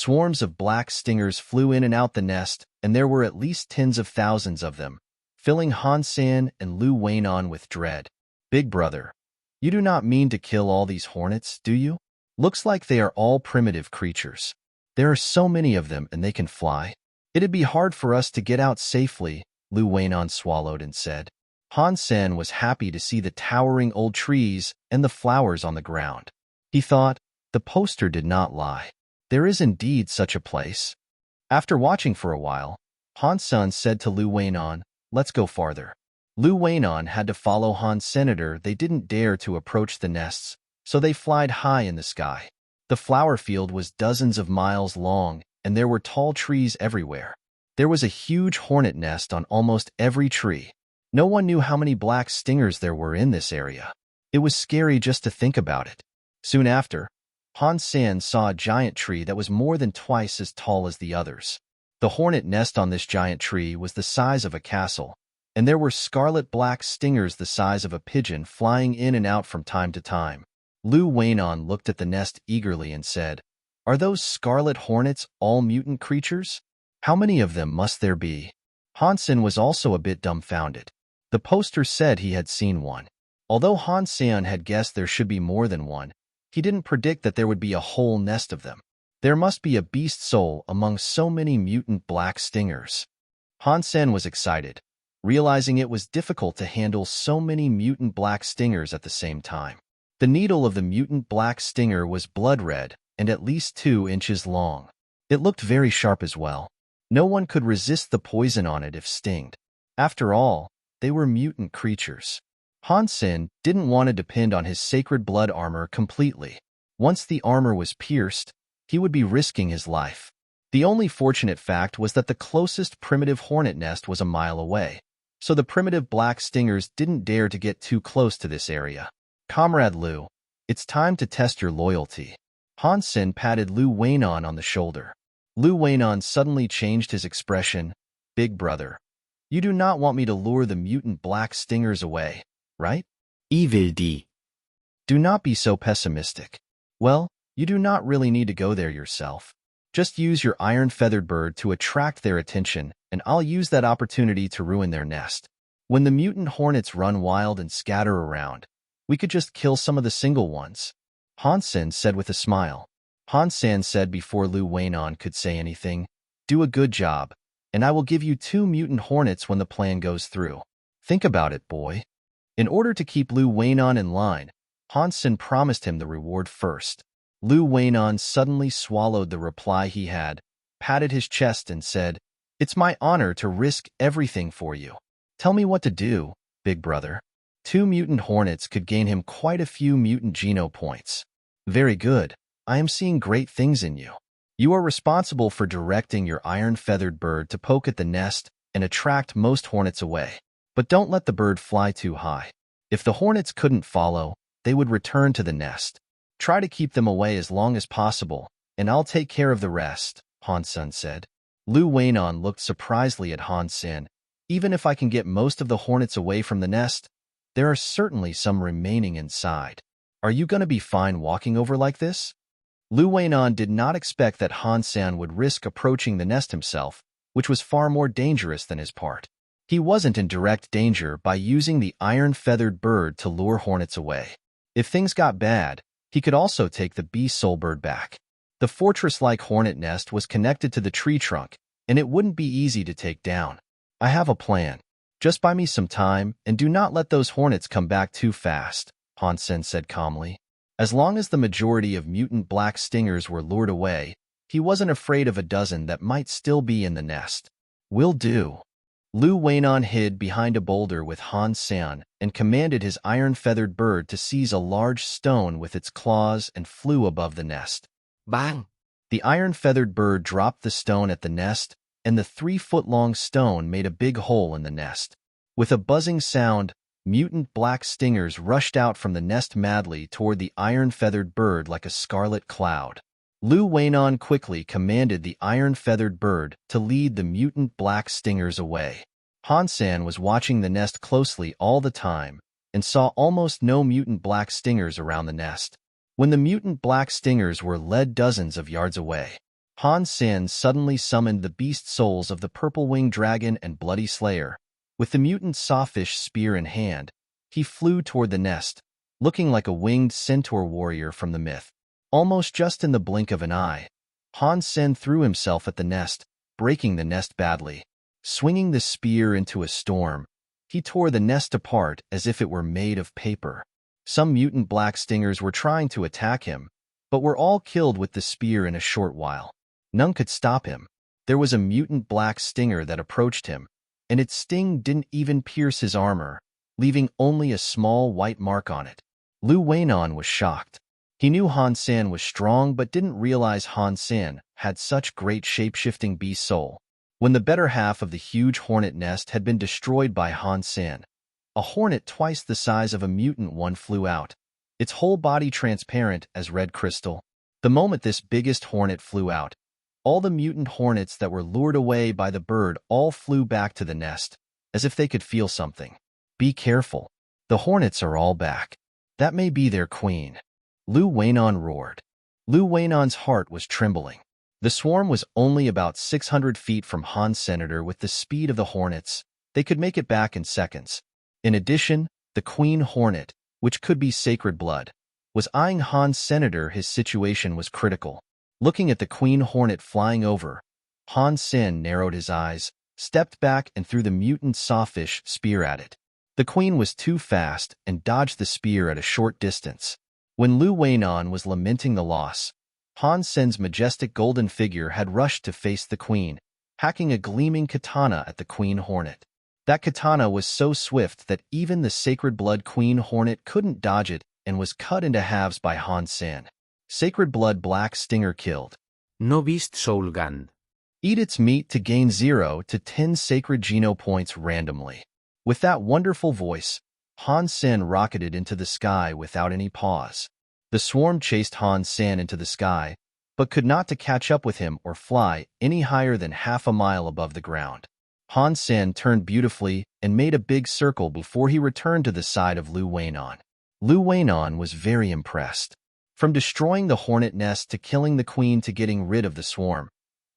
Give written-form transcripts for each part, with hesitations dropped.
Swarms of black stingers flew in and out the nest, and there were at least tens of thousands of them, filling Han Sen and Lu Weinan with dread. Big brother, you do not mean to kill all these hornets, do you? Looks like they are all primitive creatures. There are so many of them and they can fly. It'd be hard for us to get out safely, Lu Weinan swallowed and said. Han Sen was happy to see the towering old trees and the flowers on the ground. He thought, the poster did not lie. There is indeed such a place. After watching for a while, Han Sen said to Lu Weinan, let's go farther. Lu Weinan had to follow Han Senator. They didn't dare to approach the nests, so they flied high in the sky. The flower field was dozens of miles long, and there were tall trees everywhere. There was a huge hornet nest on almost every tree. No one knew how many black stingers there were in this area. It was scary just to think about it. Soon after, Han Sen saw a giant tree that was more than twice as tall as the others. The hornet nest on this giant tree was the size of a castle, and there were scarlet black stingers the size of a pigeon flying in and out from time to time. Lu Weinan looked at the nest eagerly and said, are those scarlet hornets all mutant creatures? How many of them must there be? Han Sen was also a bit dumbfounded. The poster said he had seen one. Although Han Sen had guessed there should be more than one, he didn't predict that there would be a whole nest of them. There must be a beast soul among so many mutant black stingers. Han Sen was excited, realizing it was difficult to handle so many mutant black stingers at the same time. The needle of the mutant black stinger was blood red and at least 2 inches long. It looked very sharp as well. No one could resist the poison on it if stinged. After all, they were mutant creatures. Han Sen didn't want to depend on his sacred blood armor completely. Once the armor was pierced, he would be risking his life. The only fortunate fact was that the closest primitive hornet nest was a mile away, so the primitive black stingers didn't dare to get too close to this area. Comrade Lu, it's time to test your loyalty. Han Sen patted Lu Weinan on the shoulder. Lu Weinan suddenly changed his expression. Big brother, you do not want me to lure the mutant black stingers away, right? Evil D. Do not be so pessimistic. Well, you do not really need to go there yourself. Just use your iron-feathered bird to attract their attention, and I'll use that opportunity to ruin their nest. When the mutant hornets run wild and scatter around, we could just kill some of the single ones. Han Sen said with a smile. Han Sen said before Lu Weinan could say anything, do a good job, and I will give you 2 mutant hornets when the plan goes through. Think about it, boy. In order to keep Lu Weinan in line, Han Sen promised him the reward first. Lu Weinan suddenly swallowed the reply he had, patted his chest and said, it's my honor to risk everything for you. Tell me what to do, big brother. 2 mutant hornets could gain him quite a few mutant geno points. Very good. I am seeing great things in you. You are responsible for directing your iron-feathered bird to poke at the nest and attract most hornets away. But don't let the bird fly too high. If the hornets couldn't follow, they would return to the nest. Try to keep them away as long as possible, and I'll take care of the rest, Han Sen said. Lu Weinan looked surprisedly at Han Sen. Even if I can get most of the hornets away from the nest, there are certainly some remaining inside. Are you going to be fine walking over like this? Lu Weinan did not expect that Han Sen would risk approaching the nest himself, which was far more dangerous than his part. He wasn't in direct danger by using the iron-feathered bird to lure hornets away. If things got bad, he could also take the beast soul bird back. The fortress-like hornet nest was connected to the tree trunk, and it wouldn't be easy to take down. I have a plan. Just buy me some time, and do not let those hornets come back too fast, Han Sen said calmly. As long as the majority of mutant black stingers were lured away, he wasn't afraid of a dozen that might still be in the nest. Will do. Lu Weinan hid behind a boulder with Han Sen and commanded his iron-feathered bird to seize a large stone with its claws and flew above the nest. Bang! The iron-feathered bird dropped the stone at the nest, and the 3-foot-long stone made a big hole in the nest. With a buzzing sound, mutant black stingers rushed out from the nest madly toward the iron-feathered bird like a scarlet cloud. Lu Weinan quickly commanded the iron-feathered bird to lead the mutant black stingers away. Han Sen was watching the nest closely all the time and saw almost no mutant black stingers around the nest. When the mutant black stingers were led dozens of yards away, Han Sen suddenly summoned the beast souls of the purple-winged dragon and bloody slayer. With the mutant sawfish spear in hand, he flew toward the nest, looking like a winged centaur warrior from the myth. Almost just in the blink of an eye, Han Sen threw himself at the nest, breaking the nest badly. Swinging the spear into a storm, he tore the nest apart as if it were made of paper. Some mutant black stingers were trying to attack him, but were all killed with the spear in a short while. None could stop him. There was a mutant black stinger that approached him, and its sting didn't even pierce his armor, leaving only a small white mark on it. Lu Weinan was shocked. He knew Han Sen was strong but didn't realize Han Sen had such great shape-shifting beast soul. When the better half of the huge hornet nest had been destroyed by Han Sen, a hornet twice the size of a mutant one flew out, its whole body transparent as red crystal. The moment this biggest hornet flew out, all the mutant hornets that were lured away by the bird all flew back to the nest, as if they could feel something. Be careful. The hornets are all back. That may be their queen. Lu Weinan roared. Lu Weinan's heart was trembling. The swarm was only about 600 feet from Han Senator. With the speed of the hornets, they could make it back in seconds. In addition, the queen hornet, which could be sacred blood, was eyeing Han Senator. His situation was critical. Looking at the queen hornet flying over, Han Sen narrowed his eyes, stepped back and threw the mutant sawfish spear at it. The queen was too fast and dodged the spear at a short distance. When Lu Weinan was lamenting the loss, Han Sen's majestic golden figure had rushed to face the queen, hacking a gleaming katana at the queen hornet. That katana was so swift that even the sacred blood queen hornet couldn't dodge it and was cut into halves by Han Sen. Sacred blood black stinger killed. No beast soul gun. Eat its meat to gain 0 to 10 sacred geno points randomly. With that wonderful voice, Han Sen rocketed into the sky without any pause. The swarm chased Han Sen into the sky, but could not to catch up with him or fly any higher than half a mile above the ground. Han Sen turned beautifully and made a big circle before he returned to the side of Lu Weinan. Lu Weinan was very impressed. From destroying the hornet nest to killing the queen to getting rid of the swarm,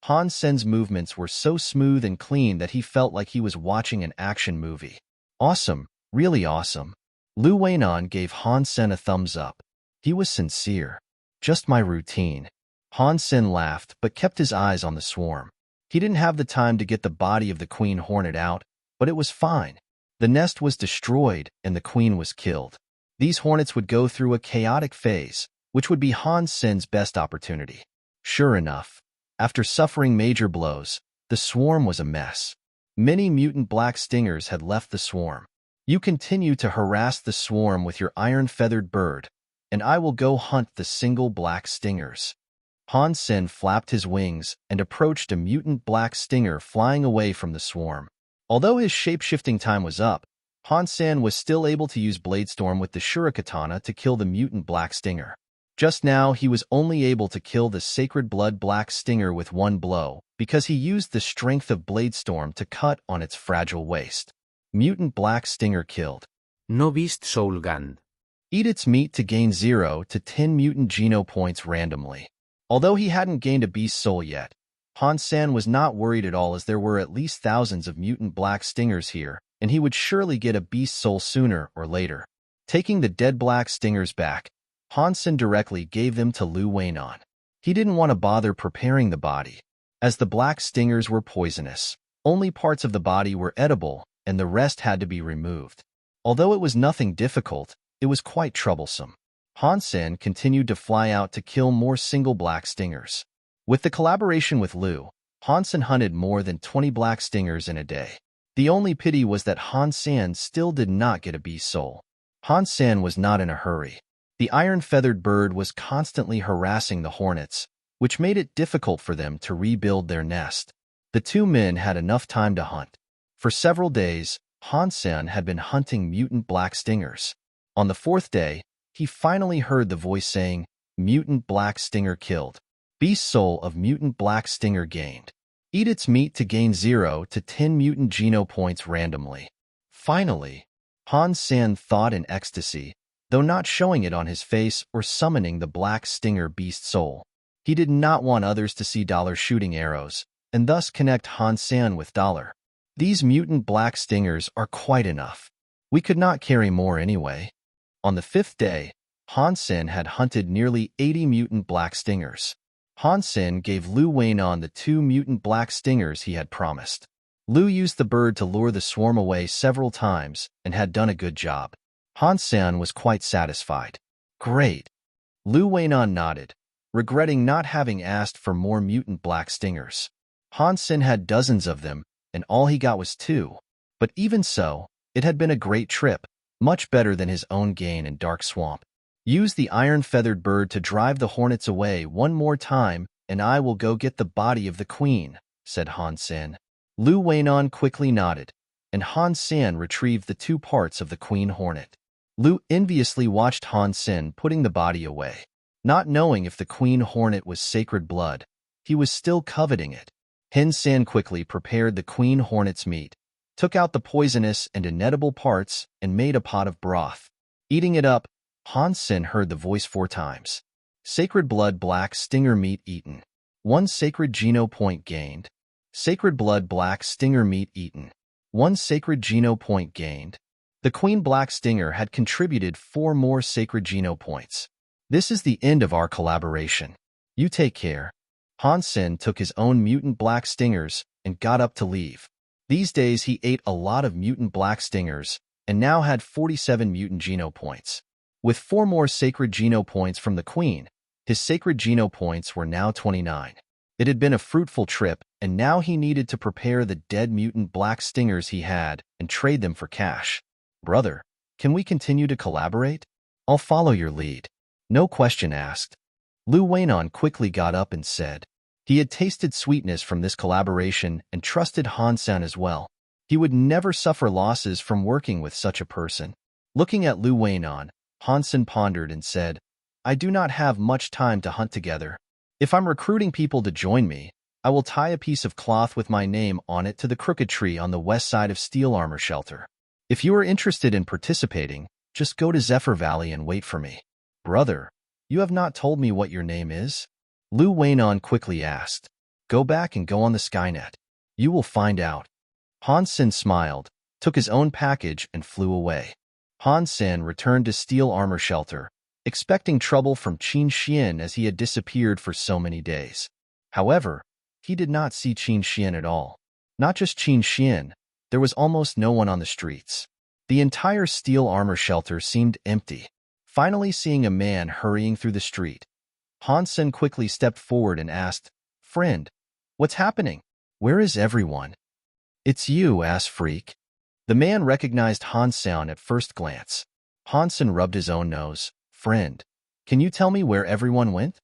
Han Sen's movements were so smooth and clean that he felt like he was watching an action movie. Awesome, really awesome. Lu Weinan gave Han Sen a thumbs up. He was sincere. Just my routine. Han Sen laughed but kept his eyes on the swarm. He didn't have the time to get the body of the queen hornet out, but it was fine. The nest was destroyed and the queen was killed. These hornets would go through a chaotic phase, which would be Han Sen's best opportunity. Sure enough, after suffering major blows, the swarm was a mess. Many mutant black stingers had left the swarm. You continue to harass the swarm with your iron-feathered bird, and I will go hunt the single black stingers. Han Sen flapped his wings and approached a mutant black stinger flying away from the swarm. Although his shape-shifting time was up, Han Sen was still able to use Bladestorm with the Shurikatana to kill the mutant black stinger. Just now, he was only able to kill the sacred blood black stinger with one blow because he used the strength of Bladestorm to cut on its fragile waist. Mutant black stinger killed. No beast soul gun. Eat its meat to gain 0 to 10 mutant geno points randomly. Although he hadn't gained a beast soul yet, Han Sen was not worried at all as there were at least thousands of mutant black stingers here, and he would surely get a beast soul sooner or later. Taking the dead black stingers back, Han Sen directly gave them to Lu Weinan. He didn't want to bother preparing the body, as the black stingers were poisonous. Only parts of the body were edible, and the rest had to be removed. Although it was nothing difficult, it was quite troublesome. Han Sen continued to fly out to kill more single black stingers. With the collaboration with Lu, Han Sen hunted more than 20 black stingers in a day. The only pity was that Han Sen still did not get a beast soul. Han Sen was not in a hurry. The iron-feathered bird was constantly harassing the hornets, which made it difficult for them to rebuild their nest. The two men had enough time to hunt. For several days, Han Sen had been hunting mutant black stingers. On the fourth day, he finally heard the voice saying, "Mutant black stinger killed. Beast soul of mutant black stinger gained. Eat its meat to gain 0 to 10 mutant geno points randomly." Finally, Han Sen thought in ecstasy, though not showing it on his face or summoning the black stinger beast soul. He did not want others to see Dollar shooting arrows, and thus connect Han Sen with Dollar. These mutant black stingers are quite enough. We could not carry more anyway. On the 5th day, Han Sen had hunted nearly 80 mutant black stingers. Han Sen gave Lu Weinan the 2 mutant black stingers he had promised. Lu used the bird to lure the swarm away several times and had done a good job. Han Sen was quite satisfied. Great. Lu Weinan nodded, regretting not having asked for more mutant black stingers. Han Sen had dozens of them, and all he got was 2. But even so, it had been a great trip, much better than his own gain in Dark Swamp. Use the iron-feathered bird to drive the hornets away one more time, and I will go get the body of the queen, said Han Sen. Lu Weinan quickly nodded, and Han Sen retrieved the 2 parts of the queen hornet. Lu enviously watched Han Sen putting the body away. Not knowing if the queen hornet was sacred blood, he was still coveting it. Han Sen quickly prepared the queen hornet's meat, took out the poisonous and inedible parts, and made a pot of broth. Eating it up, Han Sen heard the voice 4 times. Sacred blood black stinger meat eaten. 1 sacred geno point gained. Sacred blood black stinger meat eaten. 1 sacred geno point gained. The queen black stinger had contributed 4 more sacred geno points. This is the end of our collaboration. You take care. Han Sen took his own mutant black stingers and got up to leave. These days he ate a lot of mutant black stingers and now had 47 mutant geno points. With 4 more sacred geno points from the queen, his sacred geno points were now 29. It had been a fruitful trip, and now he needed to prepare the dead mutant black stingers he had and trade them for cash. Brother, can we continue to collaborate? I'll follow your lead. No question asked. Lu Weinan quickly got up and said. He had tasted sweetness from this collaboration and trusted Han Sen as well. He would never suffer losses from working with such a person. Looking at Lu Weinan, Han Sen pondered and said, I do not have much time to hunt together. If I'm recruiting people to join me, I will tie a piece of cloth with my name on it to the crooked tree on the west side of Steel Armor Shelter. If you are interested in participating, just go to Zephyr Valley and wait for me. Brother, you have not told me what your name is? Lu Weinan quickly asked. Go back and go on the Skynet. You will find out. Han Sen smiled, took his own package and flew away. Han Sen returned to Steel Armor Shelter, expecting trouble from Qin Xian as he had disappeared for so many days. However, he did not see Qin Xian at all. Not just Qin Xian, there was almost no one on the streets. The entire Steel Armor Shelter seemed empty. Finally seeing a man hurrying through the street, Han Sen quickly stepped forward and asked, Friend, what's happening? Where is everyone? It's you, ass freak. The man recognized Han Sen at first glance. Han Sen rubbed his own nose. Friend, can you tell me where everyone went?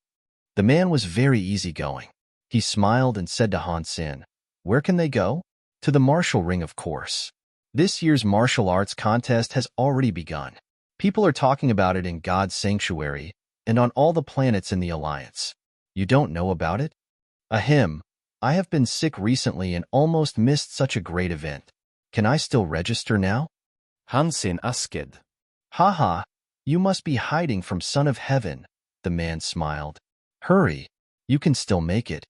The man was very easygoing. He smiled and said to Han Sen, Where can they go? To the martial ring, of course. This year's martial arts contest has already begun. People are talking about it in God's sanctuary and on all the planets in the Alliance. You don't know about it? Ahem, I have been sick recently and almost missed such a great event. Can I still register now? Han Sen asked. Haha, you must be hiding from Son of Heaven, the man smiled. Hurry, you can still make it.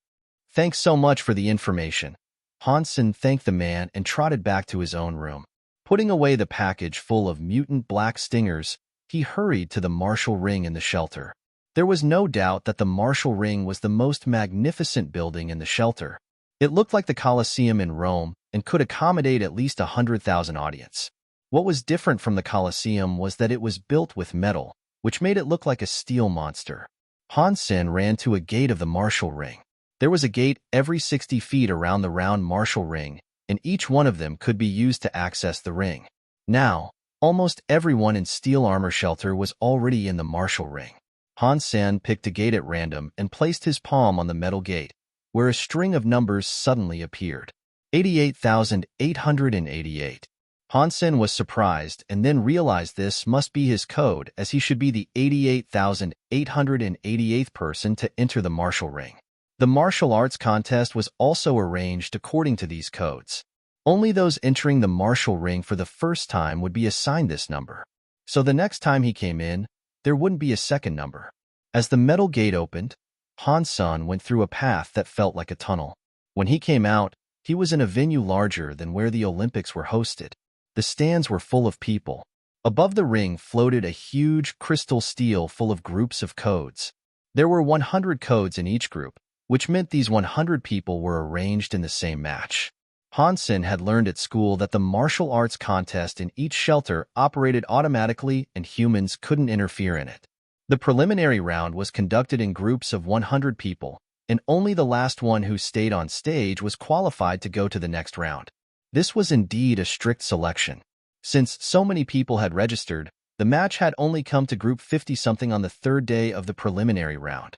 Thanks so much for the information. Han Sen thanked the man and trotted back to his own room. Putting away the package full of mutant black stingers, he hurried to the martial ring in the shelter. There was no doubt that the martial ring was the most magnificent building in the shelter. It looked like the Colosseum in Rome and could accommodate at least 100,000 audience. What was different from the Colosseum was that it was built with metal, which made it look like a steel monster. Han Sen ran to a gate of the martial ring. There was a gate every 60 feet around the round martial ring, and each one of them could be used to access the ring. Now, almost everyone in Steel Armor Shelter was already in the martial ring. Han Sen picked a gate at random and placed his palm on the metal gate, where a string of numbers suddenly appeared. 88,888. Han Sen was surprised and then realized this must be his code, as he should be the 88,888th person to enter the martial ring. The martial arts contest was also arranged according to these codes. Only those entering the martial ring for the first time would be assigned this number. So the next time he came in, there wouldn't be a second number. As the metal gate opened, Han Sen went through a path that felt like a tunnel. When he came out, he was in a venue larger than where the Olympics were hosted. The stands were full of people. Above the ring floated a huge crystal stele full of groups of codes. There were 100 codes in each group, which meant these 100 people were arranged in the same match. Han Sen had learned at school that the martial arts contest in each shelter operated automatically and humans couldn't interfere in it. The preliminary round was conducted in groups of 100 people, and only the last one who stayed on stage was qualified to go to the next round. This was indeed a strict selection. Since so many people had registered, the match had only come to group 50-something on the third day of the preliminary round.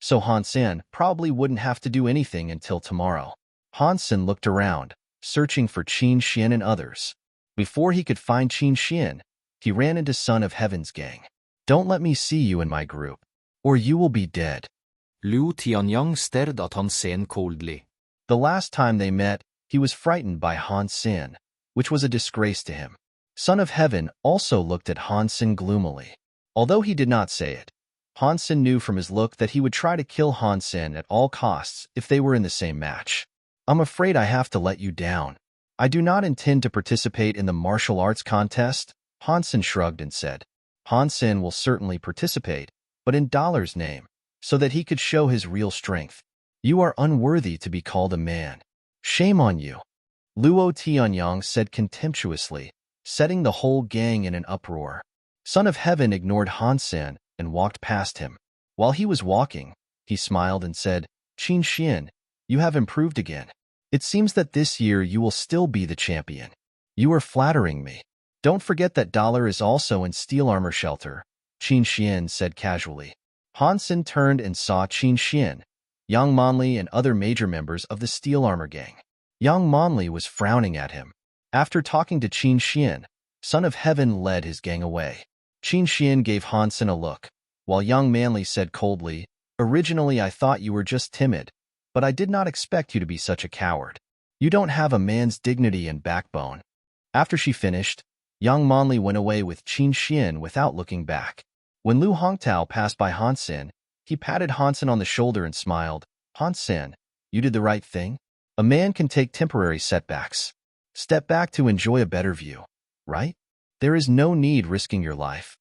So Han Sen probably wouldn't have to do anything until tomorrow. Han Sen looked around, searching for Qin Xian and others. Before he could find Qin Xian, he ran into Son of Heaven's gang. "Don't let me see you in my group, or you will be dead." Liu Tianyang stared at Han Sen coldly. The last time they met, he was frightened by Han Sen, which was a disgrace to him. Son of Heaven also looked at Han Sen gloomily. Although he did not say it, Han Sen knew from his look that he would try to kill Han Sen at all costs if they were in the same match. "I'm afraid I have to let you down. I do not intend to participate in the martial arts contest," Han Sen shrugged and said. Han Sen will certainly participate, but in Dollar's name, so that he could show his real strength. "You are unworthy to be called a man. Shame on you," Luo Tianyang said contemptuously, setting the whole gang in an uproar. Son of Heaven ignored Han Sen and walked past him. While he was walking, he smiled and said, "Qin Xian, you have improved again. It seems that this year you will still be the champion. You are flattering me. Don't forget that Dollar is also in steel armor shelter," Qin Xian said casually. Han Sen turned and saw Qin Xian, Yang Monli, and other major members of the steel armor gang. Yang Monli was frowning at him. After talking to Qin Xian, Son of Heaven led his gang away. Qin Xian gave Han Sen a look, while Yang Manli said coldly, "Originally I thought you were just timid, but I did not expect you to be such a coward. You don't have a man's dignity and backbone." After she finished, Yang Monli went away with Qin Xian without looking back. When Lu Hongtao passed by Han Sen, he patted Han Sen on the shoulder and smiled. "Han Sen, you did the right thing. A man can take temporary setbacks. Step back to enjoy a better view, right? There is no need risking your life."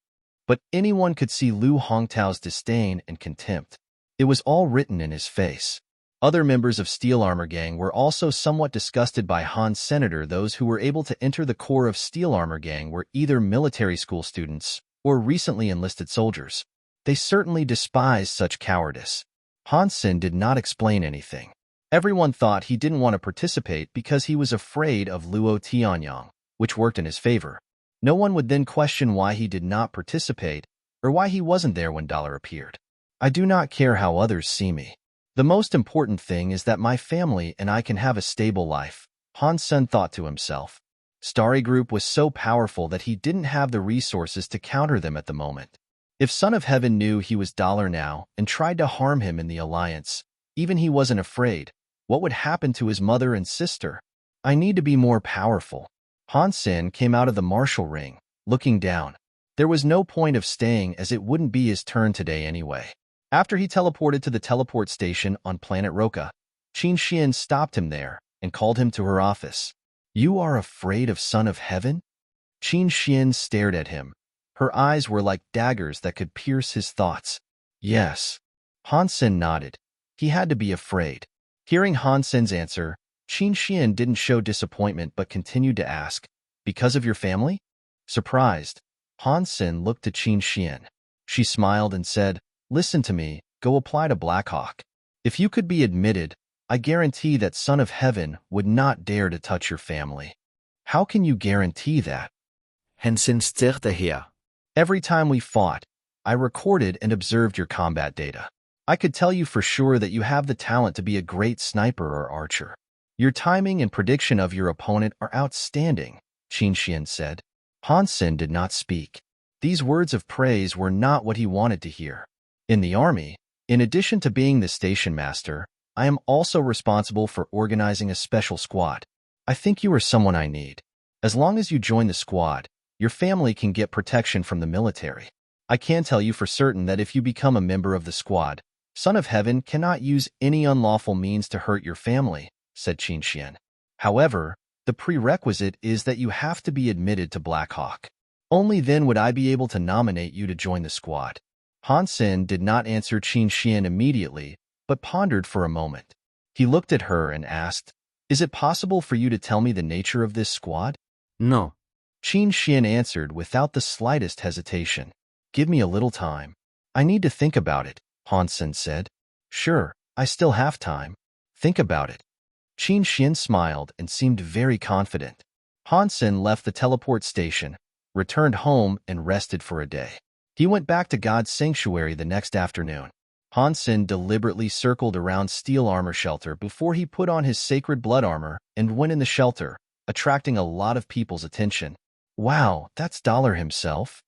But anyone could see Lu Hongtao's disdain and contempt. It was all written in his face. Other members of Steel Armor Gang were also somewhat disgusted by Han's senator. Those who were able to enter the core of Steel Armor Gang were either military school students or recently enlisted soldiers. They certainly despised such cowardice. Han Sen did not explain anything. Everyone thought he didn't want to participate because he was afraid of Luo Tianyang, which worked in his favor. No one would then question why he did not participate or why he wasn't there when Dollar appeared. "I do not care how others see me. The most important thing is that my family and I can have a stable life," Han Sen thought to himself. Starry Group was so powerful that he didn't have the resources to counter them at the moment. If Son of Heaven knew he was Dollar now and tried to harm him in the alliance, even he wasn't afraid, what would happen to his mother and sister? "I need to be more powerful." Han Sen came out of the martial ring, looking down. There was no point of staying as it wouldn't be his turn today anyway. After he teleported to the teleport station on planet Roka, Qin Xian stopped him there and called him to her office. "You are afraid of Son of Heaven?" Qin Xian stared at him. Her eyes were like daggers that could pierce his thoughts. "Yes." Han Sen nodded. He had to be afraid. Hearing Han Sen's answer, Qin Xian didn't show disappointment but continued to ask, "Because of your family?" Surprised, Han Sen looked to Qin Xian. She smiled and said, "Listen to me, go apply to Blackhawk. If you could be admitted, I guarantee that Son of Heaven would not dare to touch your family." "How can you guarantee that?" Han Sen stared here. "Every time we fought, I recorded and observed your combat data. I could tell you for sure that you have the talent to be a great sniper or archer. Your timing and prediction of your opponent are outstanding," Qin Xian said. Han Sen did not speak. These words of praise were not what he wanted to hear. "In the army, in addition to being the station master, I am also responsible for organizing a special squad. I think you are someone I need. As long as you join the squad, your family can get protection from the military. I can tell you for certain that if you become a member of the squad, Son of Heaven cannot use any unlawful means to hurt your family, said Qin Xian. However, the prerequisite is that you have to be admitted to Black Hawk. Only then would I be able to nominate you to join the squad. Han Sen did not answer Qin Xian immediately, but pondered for a moment. He looked at her and asked, "Is it possible for you to tell me the nature of this squad?" No. Qin Xian answered without the slightest hesitation. "Give me a little time. I need to think about it," Han Sen said. "Sure, I still have time. Think about it." Qin Xian smiled and seemed very confident. Han Sen left the teleport station, returned home, and rested for a day. He went back to God's sanctuary the next afternoon. Han Sen deliberately circled around Steel Armor Shelter before he put on his sacred blood armor and went in the shelter, attracting a lot of people's attention. "Wow, that's Dollar himself."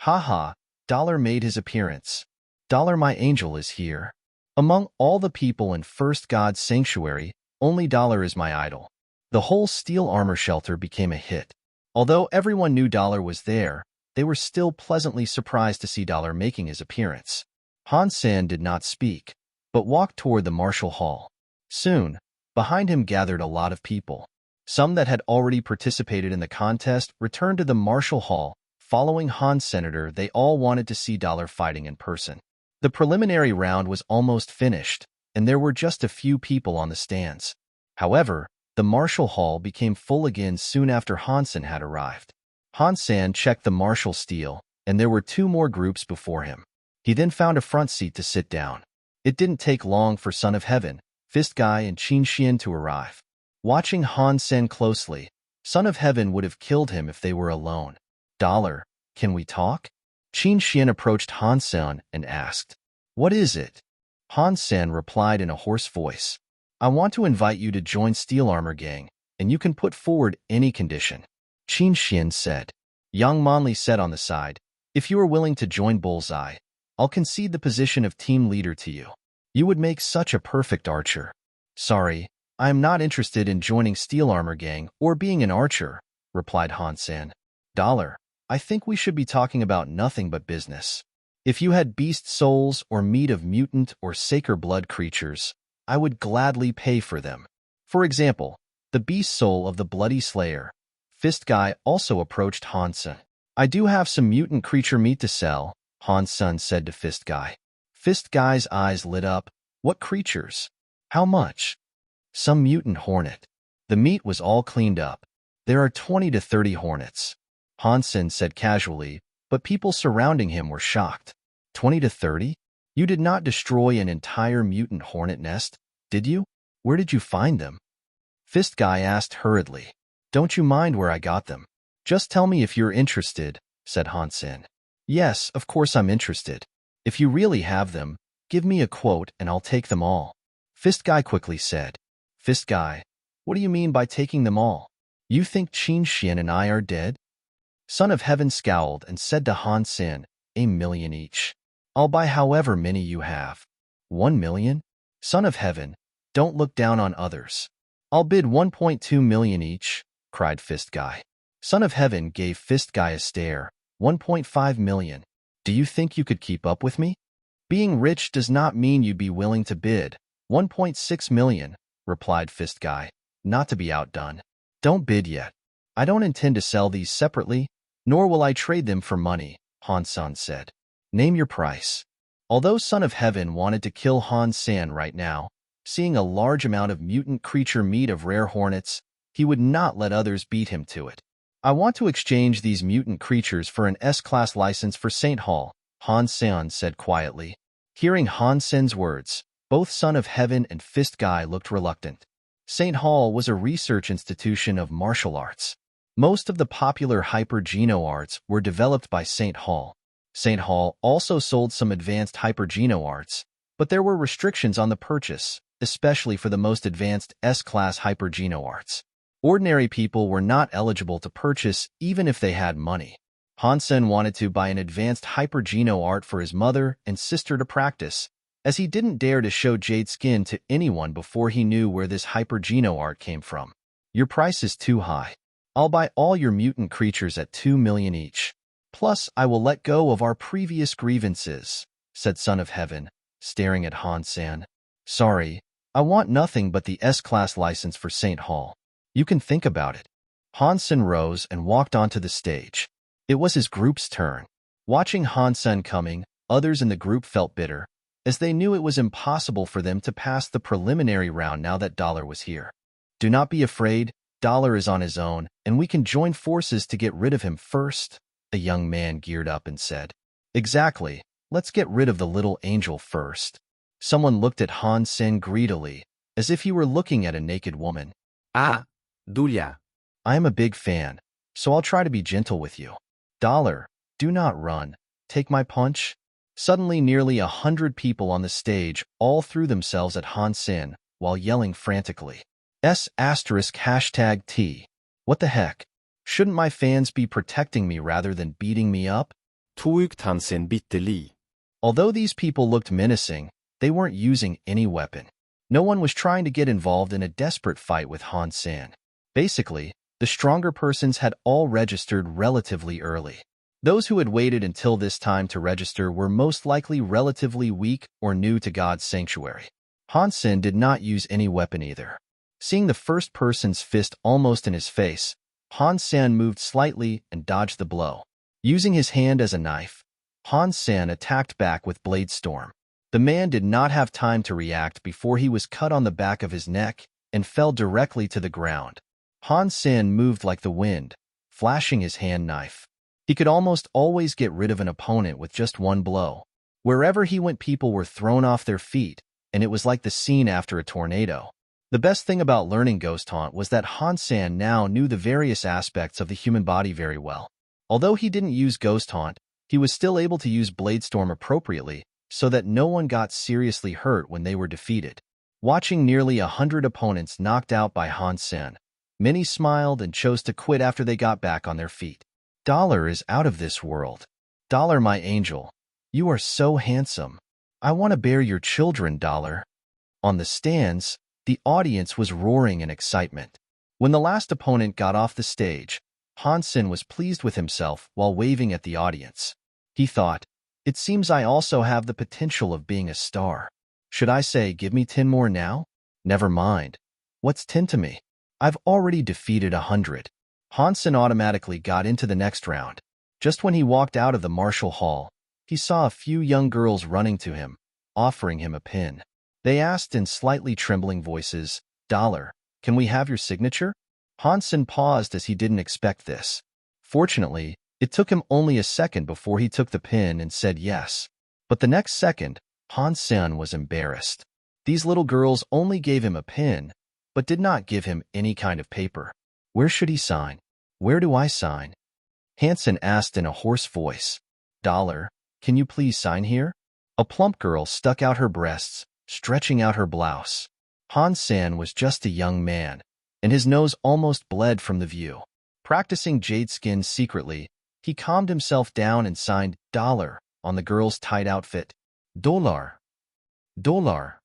"Haha, Dollar made his appearance. Dollar my angel is here." Among all the people in First God's sanctuary, only Dollar is my idol. The whole Steel Armor Shelter became a hit. Although everyone knew Dollar was there, they were still pleasantly surprised to see Dollar making his appearance. Han Sen did not speak, but walked toward the Martial Hall. Soon, behind him gathered a lot of people. Some that had already participated in the contest returned to the Martial Hall. Following Han Senator, they all wanted to see Dollar fighting in person. The preliminary round was almost finished, and there were just a few people on the stands. However, the Martial Hall became full again soon after Han Sen had arrived. Han Sen checked the martial steel, and there were two more groups before him. He then found a front seat to sit down. It didn't take long for Son of Heaven, Fist Guy, and Qin Xian to arrive. Watching Han Sen closely, Son of Heaven would have killed him if they were alone. "Dollar, can we talk?" Qin Xian approached Han Sen and asked, "What is it?" Han Sen replied in a hoarse voice, "I want to invite you to join Steel Armor Gang, and you can put forward any condition." Qin Xian said. Yang Manli said on the side, "If you are willing to join Bullseye, I'll concede the position of team leader to you. You would make such a perfect archer." "Sorry, I am not interested in joining Steel Armor Gang or being an archer," replied Han Sen. "Dollar, I think we should be talking about nothing but business. If you had beast souls or meat of mutant or sacred blood creatures, I would gladly pay for them. For example, the beast soul of the Bloody Slayer." Fist Guy also approached Han Sen. "I do have some mutant creature meat to sell," Han Sen said to Fist Guy. Fist Guy's eyes lit up. "What creatures? How much?" "Some mutant hornet. The meat was all cleaned up. There are 20 to 30 hornets," Han Sen said casually, but people surrounding him were shocked. 20 to 30? You did not destroy an entire mutant hornet nest, did you? Where did you find them?" Fist Guy asked hurriedly. "Don't you mind where I got them? Just tell me if you're interested," said Han Sen. "Yes, of course I'm interested. If you really have them, give me a quote and I'll take them all," Fist Guy quickly said. "Fist Guy, what do you mean by taking them all? You think Qin Xian and I are dead?" Son of Heaven scowled and said to Han Sen, "1 million each. I'll buy however many you have." 1 million? Son of Heaven, don't look down on others. "I'll bid 1.2 million each," cried Fist Guy. Son of Heaven gave Fist Guy a stare. 1.5 million. "Do you think you could keep up with me? Being rich does not mean you'd be willing to bid 1.6 million, replied Fist Guy, not to be outdone. "Don't bid yet. I don't intend to sell these separately, nor will I trade them for money," Han Sen said. "Name your price." Although Son of Heaven wanted to kill Han Sen right now, seeing a large amount of mutant creature meat of rare hornets, he would not let others beat him to it. "I want to exchange these mutant creatures for an S-Class license for St. Hall," Han Sen said quietly. Hearing Han Sen's words, both Son of Heaven and Fist Guy looked reluctant. St. Hall was a research institution of martial arts. Most of the popular hyper-geno arts were developed by St. Hall. St. Hall also sold some advanced hyper-geno arts, but there were restrictions on the purchase, especially for the most advanced S-Class hyper-geno arts. Ordinary people were not eligible to purchase even if they had money. Han Sen wanted to buy an advanced hyper-geno art for his mother and sister to practice, as he didn't dare to show jade skin to anyone before he knew where this hyper-geno art came from. "Your price is too high. I'll buy all your mutant creatures at 2 million each. Plus, I will let go of our previous grievances," said Son of Heaven, staring at Han Sen. Sorry, I want nothing but the S-Class license for St. Hall. You can think about it. Han Sen rose and walked onto the stage. It was his group's turn. Watching Han Sen coming, others in the group felt bitter, as they knew it was impossible for them to pass the preliminary round now that Dollar was here. Do not be afraid, Dollar is on his own, and we can join forces to get rid of him first, a young man geared up and said. Exactly, let's get rid of the little angel first. Someone looked at Han Sen greedily, as if he were looking at a naked woman. Ah, Dulia. I am a big fan, so I'll try to be gentle with you. Dollar, do not run. Take my punch. Suddenly nearly 100 people on the stage all threw themselves at Han Sen while yelling frantically. #T. What the heck? Shouldn't my fans be protecting me rather than beating me up? Tugt Han Sen bitterlig. Although these people looked menacing, they weren't using any weapon. No one was trying to get involved in a desperate fight with Han Sen. Basically, the stronger persons had all registered relatively early. Those who had waited until this time to register were most likely relatively weak or new to God's sanctuary. Han Sen did not use any weapon either. Seeing the first person's fist almost in his face, Han Sen moved slightly and dodged the blow. Using his hand as a knife, Han Sen attacked back with Blade Storm. The man did not have time to react before he was cut on the back of his neck and fell directly to the ground. Han Sen moved like the wind, flashing his hand knife. He could almost always get rid of an opponent with just one blow. Wherever he went, people were thrown off their feet, and it was like the scene after a tornado. The best thing about learning Ghost Taunt was that Han Sen now knew the various aspects of the human body very well. Although he didn't use Ghost Taunt, he was still able to use Blade Storm appropriately so that no one got seriously hurt when they were defeated. Watching nearly 100 opponents knocked out by Han Sen, many smiled and chose to quit after they got back on their feet. Dollar is out of this world. Dollar, my angel. You are so handsome. I want to bear your children, Dollar. On the stands, the audience was roaring in excitement. When the last opponent got off the stage, Han Sen was pleased with himself while waving at the audience. He thought, it seems I also have the potential of being a star. Should I say, give me 10 more now? Never mind. What's 10 to me? I've already defeated 100. Han Sen automatically got into the next round. Just when he walked out of the martial hall, he saw a few young girls running to him, offering him a pin. They asked in slightly trembling voices, Dollar, can we have your signature? Han Sen paused as he didn't expect this. Fortunately, it took him only a second before he took the pin and said yes. But the next second, Han Sen was embarrassed. These little girls only gave him a pin, but did not give him any kind of paper. Where should he sign? Where do I sign? Han Sen asked in a hoarse voice. Dollar, can you please sign here? A plump girl stuck out her breasts, stretching out her blouse. Han Sen was just a young man, and his nose almost bled from the view. Practicing jade skin secretly, he calmed himself down and signed Dollar on the girl's tight outfit. Dollar. Dollar.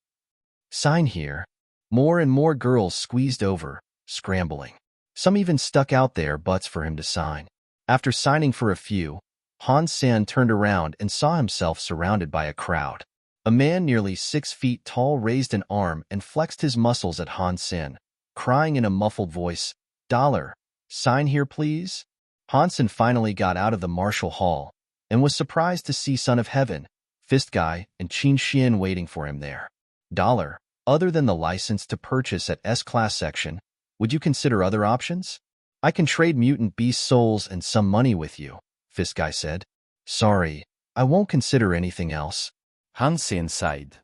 Sign here. More and more girls squeezed over, scrambling. Some even stuck out their butts for him to sign. After signing for a few, Han Sen turned around and saw himself surrounded by a crowd. A man nearly 6 feet tall raised an arm and flexed his muscles at Han Sen, crying in a muffled voice, Dollar, sign here please? Han Sen finally got out of the martial hall and was surprised to see Son of Heaven, Fist Guy, and Qin Xian waiting for him there. Dollar, other than the license to purchase at S-Class section, would you consider other options? I can trade mutant beast souls and some money with you, Fist Guy said. Sorry, I won't consider anything else. Han Sen sighed.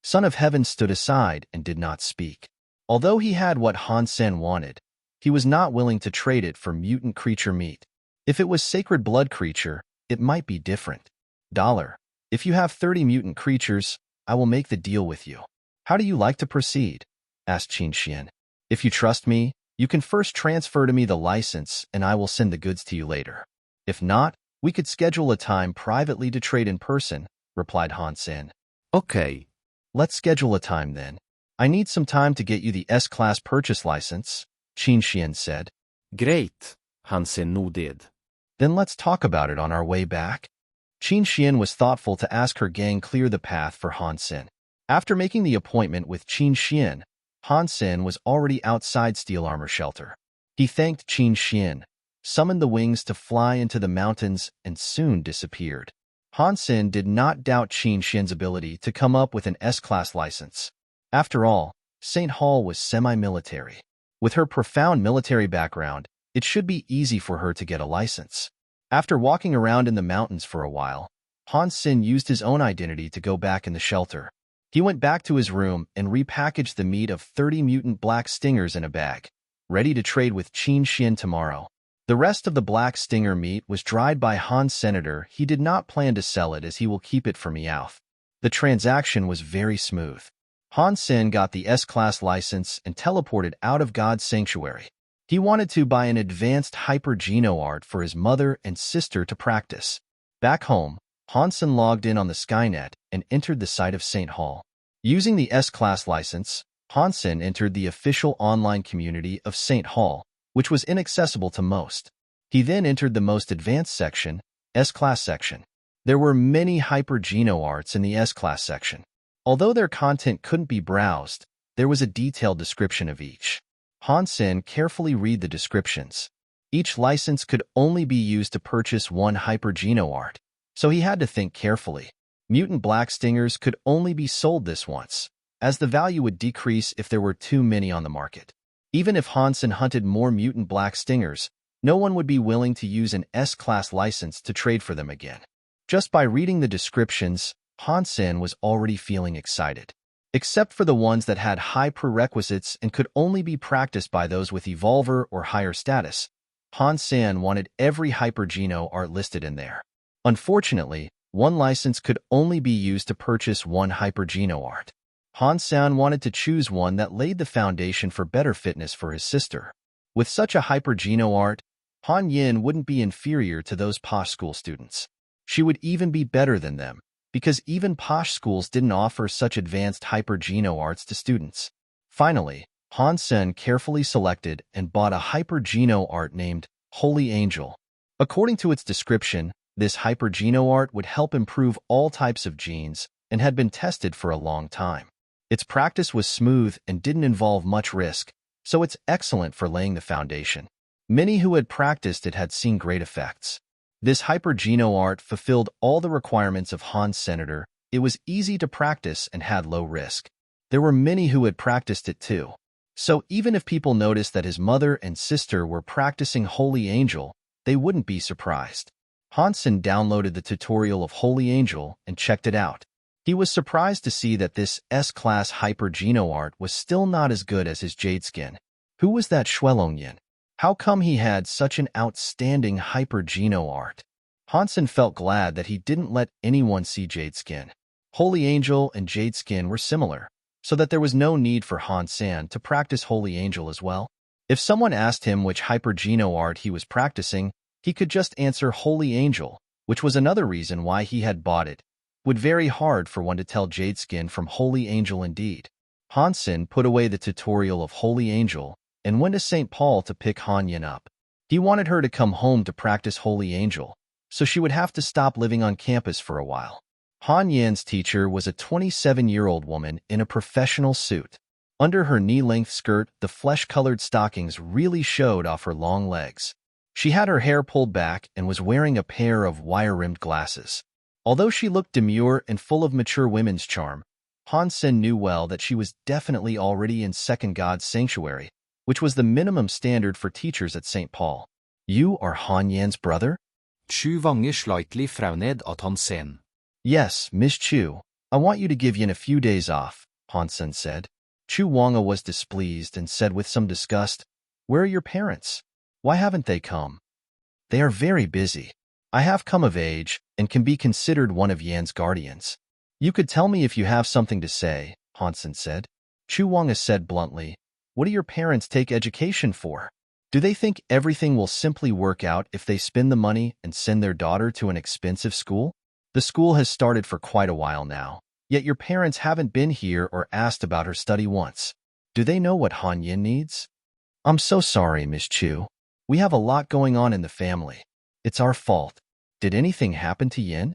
Son of Heaven stood aside and did not speak. Although he had what Han Sen wanted, he was not willing to trade it for mutant creature meat. If it was sacred blood creature, it might be different. Dollar, if you have 30 mutant creatures, I will make the deal with you. How do you like to proceed? Asked Qin Xian. If you trust me, you can first transfer to me the license and I will send the goods to you later. If not, we could schedule a time privately to trade in person, replied Han Sen. Okay. Let's schedule a time then. I need some time to get you the S-Class purchase license, Qin Xian said. Great, Han Sen nodded. Then let's talk about it on our way back. Qin Xian was thoughtful to ask her gang clear the path for Han Sen. After making the appointment with Qin Xian, Han Sen was already outside Steel Armor Shelter. He thanked Qin Xian, summoned the wings to fly into the mountains, and soon disappeared. Han Sen did not doubt Qin Xian's ability to come up with an S-Class license. After all, St. Hall was semi-military. With her profound military background, it should be easy for her to get a license. After walking around in the mountains for a while, Han Sen used his own identity to go back in the shelter. He went back to his room and repackaged the meat of 30 mutant black stingers in a bag, ready to trade with Qin Xian tomorrow. The rest of the black stinger meat was dried by Han Senator. He did not plan to sell it as he will keep it for Meowth. The transaction was very smooth. Han Sen got the S-Class license and teleported out of God's sanctuary. He wanted to buy an advanced hyper-geno art for his mother and sister to practice. Back home, Han Sen logged in on the Skynet and entered the site of St. Hall. Using the S-Class license, Han Sen entered the official online community of St. Hall, which was inaccessible to most. He then entered the most advanced section, S-Class section. There were many hyper-geno arts in the S-Class section. Although their content couldn't be browsed, there was a detailed description of each. Han Sen carefully read the descriptions. Each license could only be used to purchase one hyper-geno art, so he had to think carefully. Mutant black stingers could only be sold this once, as the value would decrease if there were too many on the market. Even if Han Sen hunted more mutant black stingers, no one would be willing to use an S-Class license to trade for them again. Just by reading the descriptions, Han Sen was already feeling excited. Except for the ones that had high prerequisites and could only be practiced by those with Evolver or higher status, Han Sen wanted every hyper-geno art listed in there. Unfortunately, one license could only be used to purchase one hyper-geno art. Han Sen wanted to choose one that laid the foundation for better fitness for his sister. With such a hyper-geno art, Han Yin wouldn't be inferior to those posh school students. She would even be better than them, because even posh schools didn't offer such advanced hyper-geno arts to students. Finally, Han Sen carefully selected and bought a hyper-geno art named Holy Angel. According to its description, this hyper-geno art would help improve all types of genes and had been tested for a long time. Its practice was smooth and didn't involve much risk, so it's excellent for laying the foundation. Many who had practiced it had seen great effects. This hyper-geno art fulfilled all the requirements of Han Senator. It was easy to practice and had low risk. There were many who had practiced it too. So even if people noticed that his mother and sister were practicing Holy Angel, they wouldn't be surprised. Han Sen downloaded the tutorial of Holy Angel and checked it out. He was surprised to see that this S-Class hyper-geno art was still not as good as his Jade Skin. Who was that Shuelongyan? How come he had such an outstanding hyper-geno art? Han Sen felt glad that he didn't let anyone see Jade Skin. Holy Angel and Jade Skin were similar, so that there was no need for Han Sen to practice Holy Angel as well. If someone asked him which hyper-geno art he was practicing, he could just answer Holy Angel, which was another reason why he had bought it. It would be very hard for one to tell Jade Skin from Holy Angel indeed. Han Sen put away the tutorial of Holy Angel and went to St. Paul to pick Han Yin up. He wanted her to come home to practice Holy Angel, so she would have to stop living on campus for a while. Han Yin's teacher was a 27-year-old woman in a professional suit. Under her knee-length skirt, the flesh-colored stockings really showed off her long legs. She had her hair pulled back and was wearing a pair of wire-rimmed glasses. Although she looked demure and full of mature women's charm, Han Sen knew well that she was definitely already in Second God's Sanctuary, which was the minimum standard for teachers at St. Paul. You are Han Yan's brother? Chu Wange slightly frowned at Han Sen. Yes, Miss Chu. I want you to give Yin a few days off, Han Sen said. Chu Wanga was displeased and said with some disgust, Where are your parents? Why haven't they come? They are very busy. I have come of age and can be considered one of Yan's guardians. You could tell me if you have something to say, Han Sen said. Chu Wanga said bluntly, What do your parents take education for? Do they think everything will simply work out if they spend the money and send their daughter to an expensive school? The school has started for quite a while now, yet your parents haven't been here or asked about her study once. Do they know what Han Yin needs? I'm so sorry, Miss Chu. We have a lot going on in the family. It's our fault. Did anything happen to Yin?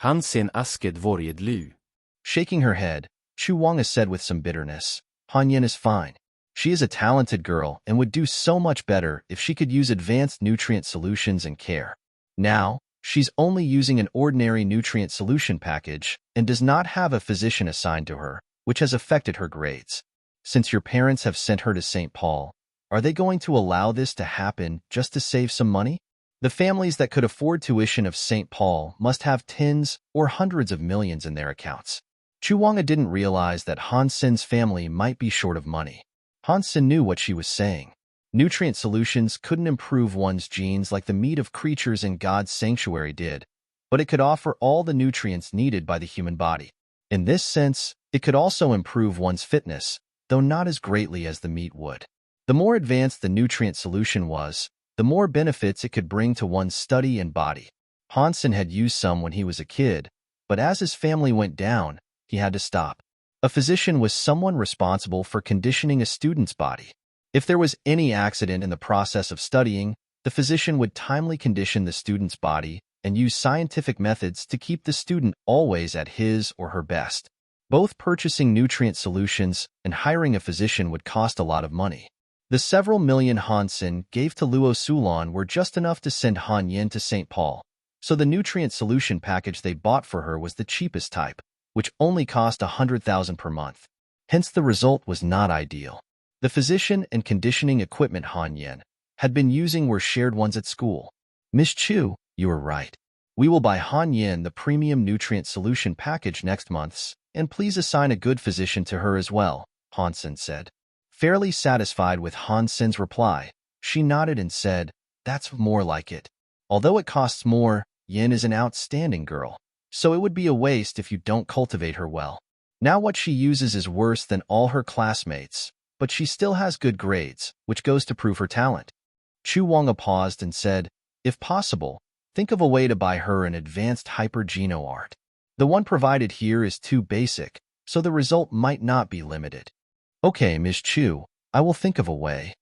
Han Sen asket vorjed lu. Shaking her head, Chu Wanga said with some bitterness, Han Yin is fine. She is a talented girl and would do so much better if she could use advanced nutrient solutions and care. Now, she's only using an ordinary nutrient solution package and does not have a physician assigned to her, which has affected her grades. Since your parents have sent her to St. Paul, are they going to allow this to happen just to save some money? The families that could afford tuition of St. Paul must have tens or hundreds of millions in their accounts. Chu Wanga didn't realize that Han Sen's family might be short of money. Han Sen knew what she was saying. Nutrient solutions couldn't improve one's genes like the meat of creatures in God's sanctuary did, but it could offer all the nutrients needed by the human body. In this sense, it could also improve one's fitness, though not as greatly as the meat would. The more advanced the nutrient solution was, the more benefits it could bring to one's study and body. Han Sen had used some when he was a kid, but as his family went down, he had to stop. A physician was someone responsible for conditioning a student's body. If there was any accident in the process of studying, the physician would timely condition the student's body and use scientific methods to keep the student always at his or her best. Both purchasing nutrient solutions and hiring a physician would cost a lot of money. The several million Han Sen gave to Luo Sulan were just enough to send Han Yin to St. Paul, so the nutrient solution package they bought for her was the cheapest type, which only cost 100,000 per month. Hence the result was not ideal. The physician and conditioning equipment Han Yin had been using were shared ones at school. Miss Chu, you were right. We will buy Han Yin the premium nutrient solution package next month, and please assign a good physician to her as well, Han Sen said. Fairly satisfied with Han Sen's reply, she nodded and said, that's more like it. Although it costs more, Yin is an outstanding girl, so it would be a waste if you don't cultivate her well. Now what she uses is worse than all her classmates, but she still has good grades, which goes to prove her talent. Chu Wanga paused and said, if possible, think of a way to buy her an advanced hyper-geno art. The one provided here is too basic, so the result might not be limited. Okay, Miss Chu, I will think of a way.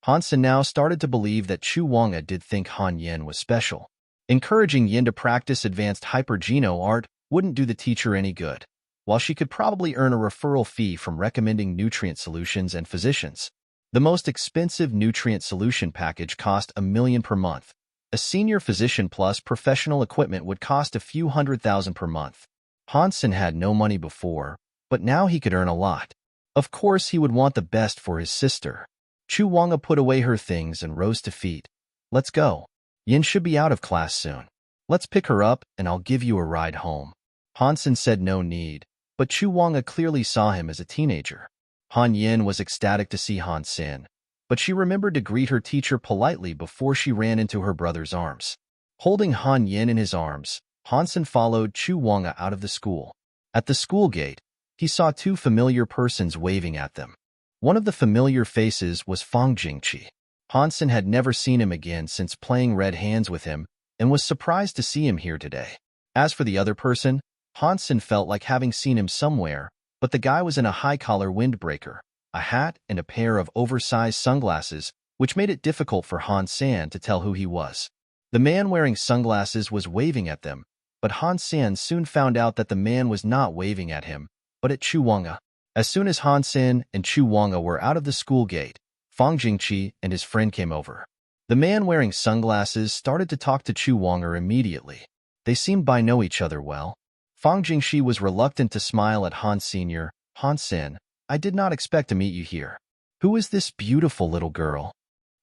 Han Sen now started to believe that Chu Wanga did think Han Yin was special. Encouraging Yin to practice advanced hyper-geno art wouldn't do the teacher any good, while she could probably earn a referral fee from recommending nutrient solutions and physicians. The most expensive nutrient solution package cost $1 million per month. A senior physician plus professional equipment would cost a few $100,000 per month. Han Sen had no money before, but now he could earn a lot. Of course, he would want the best for his sister. Chu Wanga put away her things and rose to feet. Let's go. Yin should be out of class soon. Let's pick her up and I'll give you a ride home. Han Sen said no need, but Chu Wanga clearly saw him as a teenager. Han Yin was ecstatic to see Han Sen, but she remembered to greet her teacher politely before she ran into her brother's arms. Holding Han Yin in his arms, Han Sen followed Chu Wanga out of the school. At the school gate, he saw two familiar persons waving at them. One of the familiar faces was Fang Jingqi. Han Sen had never seen him again since playing red hands with him and was surprised to see him here today. As for the other person, Han Sen felt like having seen him somewhere, but the guy was in a high-collar windbreaker, a hat, and a pair of oversized sunglasses, which made it difficult for Han Sen to tell who he was. The man wearing sunglasses was waving at them, but Han Sen soon found out that the man was not waving at him, but at Chu Wanga. As soon as Han Sen and Chu Wanga were out of the school gate, Fang Jingqi and his friend came over. The man wearing sunglasses started to talk to Chu Wanga immediately. They seemed to know each other well. Fang Jingqi was reluctant to smile at Han Sr. Han Sen, I did not expect to meet you here. Who is this beautiful little girl?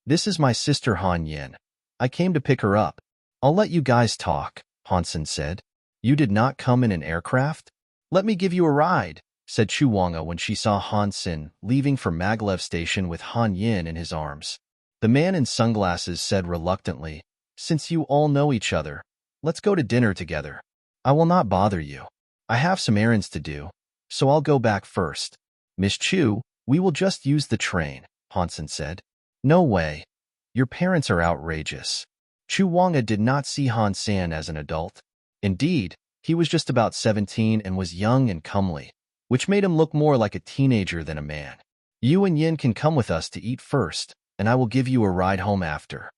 This is my sister Han Yin. I came to pick her up. I'll let you guys talk, Han Sen said. You did not come in an aircraft? Let me give you a ride, said Chu Wanga when she saw Han Sen leaving for Maglev Station with Han Yin in his arms. The man in sunglasses said reluctantly, since you all know each other, let's go to dinner together. I will not bother you. I have some errands to do, so I'll go back first. Miss Chu, we will just use the train, Han Sen said. No way. Your parents are outrageous. Chu Wanga did not see Han Sen as an adult. Indeed, he was just about 17 and was young and comely, which made him look more like a teenager than a man. You and Yin can come with us to eat first, and I will give you a ride home after.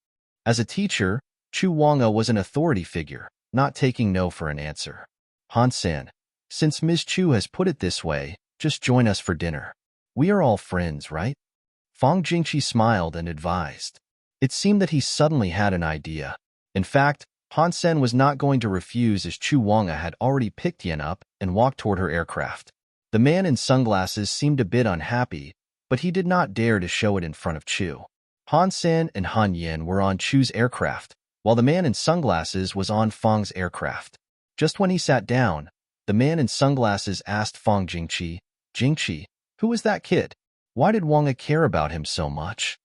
As a teacher, Chu Wanga was an authority figure, not taking no for an answer. Han Sen, since Ms. Chu has put it this way, just join us for dinner. We are all friends, right? Fang Jingqi smiled and advised. It seemed that he suddenly had an idea. In fact, Han Sen was not going to refuse as Chu Wanga had already picked Yen up and walked toward her aircraft. The man in sunglasses seemed a bit unhappy, but he did not dare to show it in front of Chu. Han Sen and Han Yen were on Chu's aircraft, while the man in sunglasses was on Fang's aircraft. Just when he sat down, the man in sunglasses asked Fang Jingqi, "Jingqi, who is that kid? Why did Wanga care about him so much?"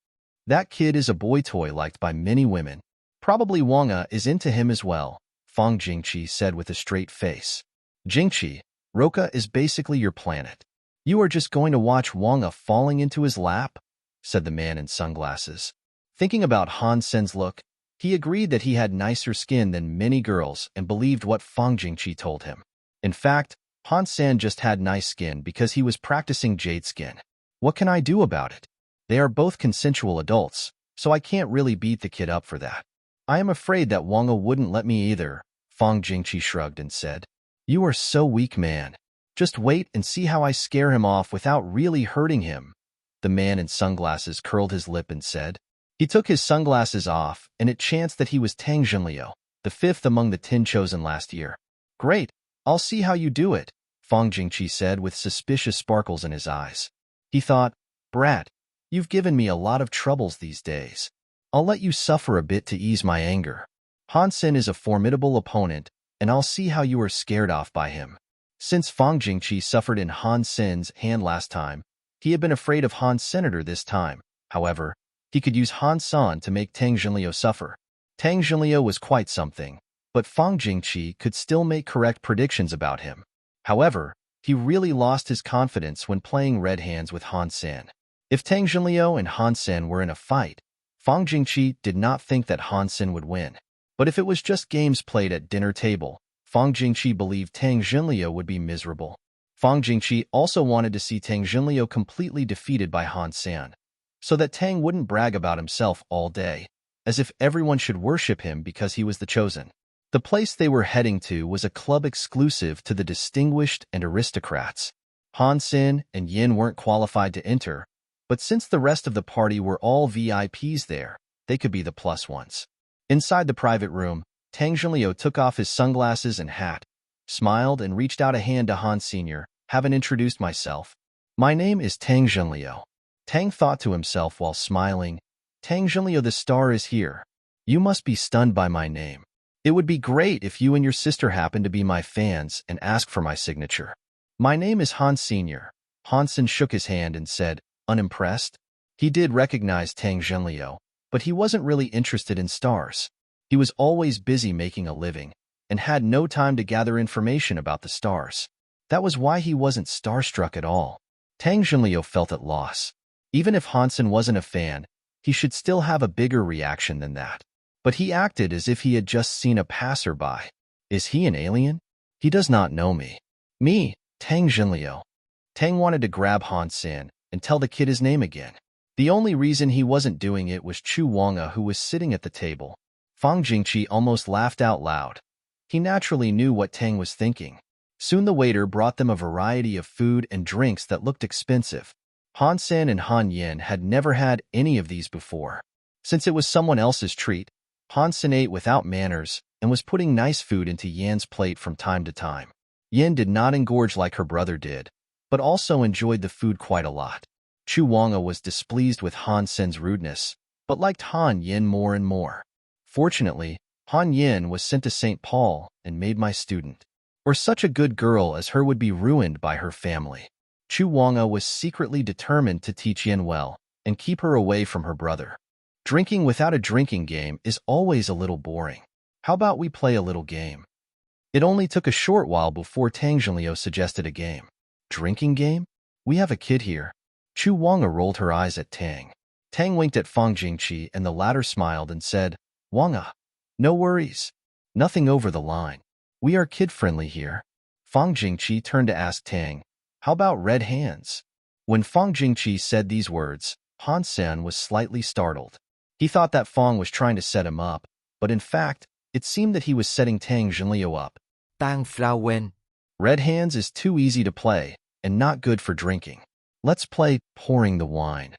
"That kid is a boy toy liked by many women. Probably Wanga is into him as well," Fang Jingqi said with a straight face. "Jingqi, Roka is basically your planet. You are just going to watch Wanga falling into his lap?" said the man in sunglasses. Thinking about Han Sen's look, he agreed that he had nicer skin than many girls and believed what Fang Jingqi told him. In fact, Han Sen just had nice skin because he was practicing jade skin. What can I do about it? They are both consensual adults, so I can't really beat the kid up for that. I am afraid that Wanga wouldn't let me either, Fang Jingqi shrugged and said. You are so weak, man. Just wait and see how I scare him off without really hurting him. The man in sunglasses curled his lip and said. He took his sunglasses off, and it chanced that he was Tang Jinliu, the fifth among the 10 chosen last year. Great, I'll see how you do it, Fang Jingqi said with suspicious sparkles in his eyes. He thought, Brat, you've given me a lot of troubles these days. I'll let you suffer a bit to ease my anger. Han Sen is a formidable opponent, and I'll see how you are scared off by him. Since Fang Jingqi suffered in Han Sen's hand last time, he had been afraid of Han Senator this time. However, he could use Han San to make Tang Jinliu suffer. Tang Jinliu was quite something, but Fang Jingqi could still make correct predictions about him. However, he really lost his confidence when playing red hands with Han Sen. If Tang Jinliu and Han Sen were in a fight, Fang Jingqi did not think that Han Sen would win. But if it was just games played at dinner table, Fang Jingqi believed Tang Jinliu would be miserable. Fang Jingqi also wanted to see Tang Jinliu completely defeated by Han Sen, so that Tang wouldn't brag about himself all day, as if everyone should worship him because he was the chosen. The place they were heading to was a club exclusive to the distinguished and aristocrats. Han Sen and Yin weren't qualified to enter, but since the rest of the party were all VIPs there, they could be the plus ones. Inside the private room, Tang Jinliu took off his sunglasses and hat, smiled and reached out a hand to Han Sr. Haven't introduced myself. My name is Tang Jinliu. Tang thought to himself while smiling, Tang Jinliu, the star is here. You must be stunned by my name. It would be great if you and your sister happened to be my fans and ask for my signature. My name is Han Sr. Han Sen shook his hand and said, unimpressed. He did recognize Tang Jinliu, but he wasn't really interested in stars. He was always busy making a living and had no time to gather information about the stars. That was why he wasn't starstruck at all. Tang Jinliu felt at loss. Even if Han Sen wasn't a fan, he should still have a bigger reaction than that. But he acted as if he had just seen a passerby. Is he an alien? He does not know me. Me, Tang Jinliu. Tang wanted to grab Han Sen and tell the kid his name again. The only reason he wasn't doing it was Chu Wanga, who was sitting at the table. Fang Jingqi almost laughed out loud. He naturally knew what Tang was thinking. Soon the waiter brought them a variety of food and drinks that looked expensive. Han Sen and Han Yen had never had any of these before. Since it was someone else's treat, Han Sen ate without manners and was putting nice food into Yen's plate from time to time. Yen did not engorge like her brother did, but also enjoyed the food quite a lot. Chu Wanga was displeased with Han Sen's rudeness, but liked Han Yen more and more. Fortunately, Han Yen was sent to St. Paul and made my student. Or such a good girl as her would be ruined by her family. Chu Wanga was secretly determined to teach Yen well and keep her away from her brother. Drinking without a drinking game is always a little boring. How about we play a little game? It only took a short while before Tang Jinliu suggested a game. Drinking game? We have a kid here. Chu Wanga rolled her eyes at Tang. Tang winked at Fang Jingqi and the latter smiled and said, Wanga, no worries. Nothing over the line. We are kid-friendly here. Fang Jingqi turned to ask Tang, how about red hands? When Fang Jingqi said these words, Han Sen was slightly startled. He thought that Fang was trying to set him up, but in fact, it seemed that he was setting Tang Jinliu up. Tang Flauen. Red hands is too easy to play and not good for drinking. Let's play pouring the wine.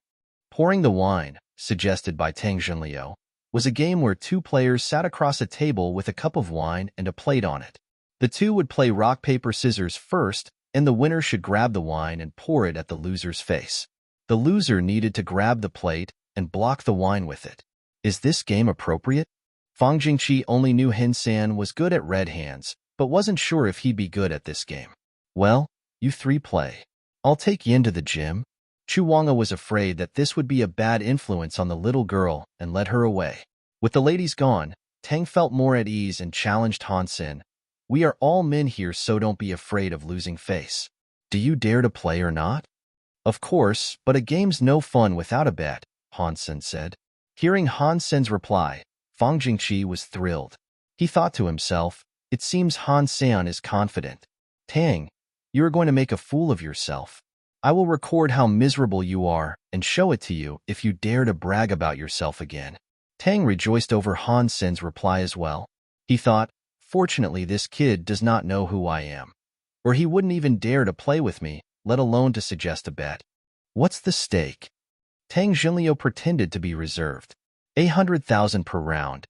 Pouring the wine, suggested by Tang Zhenliu, was a game where two players sat across a table with a cup of wine and a plate on it. The two would play rock, paper, scissors first, and the winner should grab the wine and pour it at the loser's face. The loser needed to grab the plate and block the wine with it. Is this game appropriate? Fang Jingqi only knew Han Sen was good at red hands, but wasn't sure if he'd be good at this game. Well, you three play. I'll take Yin to the gym. Chu Wanga was afraid that this would be a bad influence on the little girl and led her away. With the ladies gone, Tang felt more at ease and challenged Han Sen. We are all men here, so don't be afraid of losing face. Do you dare to play or not? Of course, but a game's no fun without a bet, Han Sen said. Hearing Han Sen's reply, Fang Jingqi was thrilled. He thought to himself, it seems Han Sen is confident. Tang, you are going to make a fool of yourself. I will record how miserable you are and show it to you if you dare to brag about yourself again. Tang rejoiced over Han Sen's reply as well. He thought, fortunately this kid does not know who I am, or he wouldn't even dare to play with me, let alone to suggest a bet. What's the stake? Tang Zhenliu pretended to be reserved. 800,000 per round.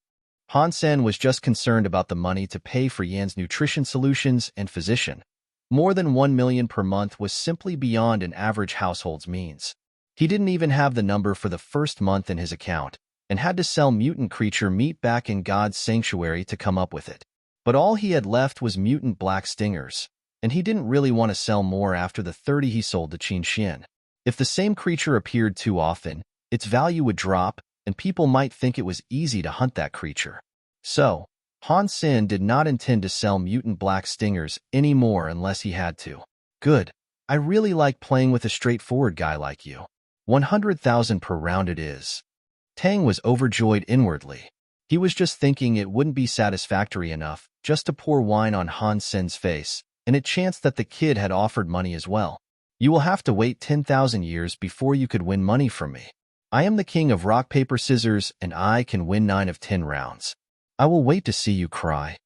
Han Sen was just concerned about the money to pay for Yan's nutrition solutions and physician. More than 1 million per month was simply beyond an average household's means. He didn't even have the number for the first month in his account, and had to sell mutant creature meat back in God's sanctuary to come up with it. But all he had left was mutant black stingers, and he didn't really want to sell more after the 30 he sold to Qin Xian. If the same creature appeared too often, its value would drop, and people might think it was easy to hunt that creature. So, Han Sen did not intend to sell mutant black stingers anymore unless he had to. Good. I really like playing with a straightforward guy like you. 100,000 per round it is. Tang was overjoyed inwardly. He was just thinking it wouldn't be satisfactory enough just to pour wine on Han Sen's face, and it chanced that the kid had offered money as well. You will have to wait 10,000 years before you could win money from me. I am the king of rock, paper, scissors, and I can win 9 of 10 rounds. I will wait to see you cry.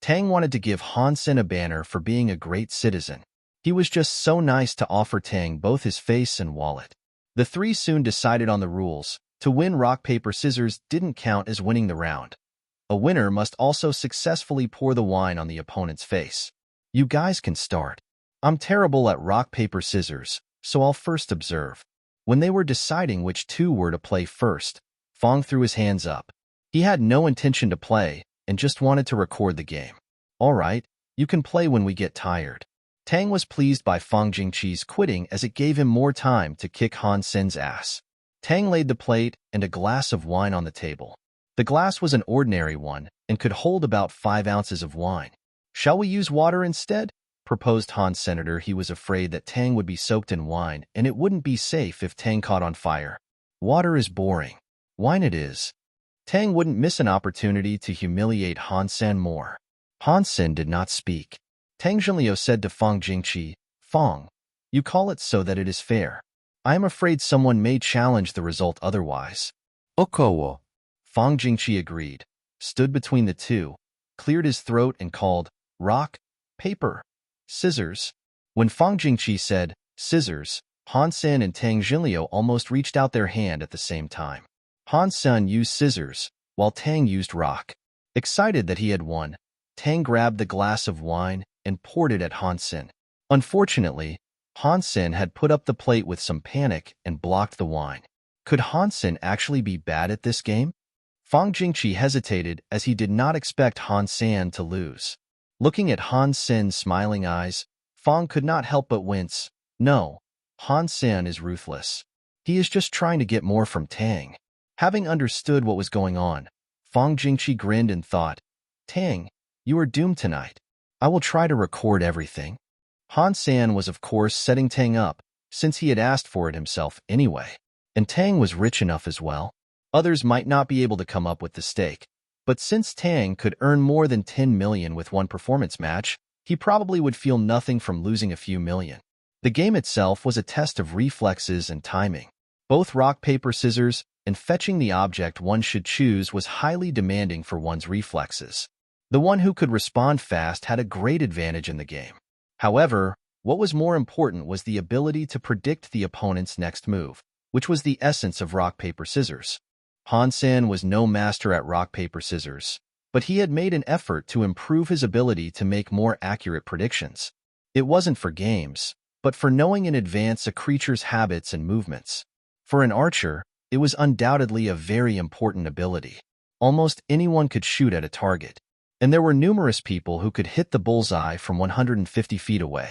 Tang wanted to give Han Sen a banner for being a great citizen. He was just so nice to offer Tang both his face and wallet. The three soon decided on the rules. To win rock, paper, scissors didn't count as winning the round. A winner must also successfully pour the wine on the opponent's face. You guys can start. I'm terrible at rock, paper, scissors, so I'll first observe. When they were deciding which two were to play first, Fang threw his hands up. He had no intention to play and just wanted to record the game. All right, you can play when we get tired. Tang was pleased by Fang Jingqi's quitting as it gave him more time to kick Han Sen's ass. Tang laid the plate and a glass of wine on the table. The glass was an ordinary one and could hold about 5 ounces of wine. Shall we use water instead? Proposed Han Senator. He was afraid that Tang would be soaked in wine and it wouldn't be safe if Tang caught on fire. Water is boring. Wine it is. Tang wouldn't miss an opportunity to humiliate Han Sen more. Han Sen did not speak. Tang Zhenliu said to Fang Jingqi, Fang, you call it so that it is fair. I am afraid someone may challenge the result otherwise. Okowo. Fang Jingqi agreed, stood between the two, cleared his throat and called, rock, paper, scissors. When Fang Jingqi said, scissors, Han Sen and Tang Zhenliu almost reached out their hand at the same time. Han Sen used scissors, while Tang used rock. Excited that he had won, Tang grabbed the glass of wine and poured it at Han Sen. Unfortunately, Han Sen had put up the plate with some panic and blocked the wine. Could Han Sen actually be bad at this game? Fang Jingqi hesitated as he did not expect Han Sen to lose. Looking at Han Sen's smiling eyes, Fang could not help but wince. No, Han Sen is ruthless. He is just trying to get more from Tang. Having understood what was going on, Fang Jingqi grinned and thought, Tang, you are doomed tonight. I will try to record everything. Han Sen was of course setting Tang up, since he had asked for it himself anyway. And Tang was rich enough as well. Others might not be able to come up with the stake, but since Tang could earn more than 10 million with one performance match, he probably would feel nothing from losing a few million. The game itself was a test of reflexes and timing. Both rock, paper, scissors, and fetching the object one should choose was highly demanding for one's reflexes. The one who could respond fast had a great advantage in the game. However, what was more important was the ability to predict the opponent's next move, which was the essence of rock, paper, scissors. Han Sen was no master at rock, paper, scissors, but he had made an effort to improve his ability to make more accurate predictions. It wasn't for games, but for knowing in advance a creature's habits and movements. For an archer, it was undoubtedly a very important ability. Almost anyone could shoot at a target, and there were numerous people who could hit the bullseye from 150 feet away.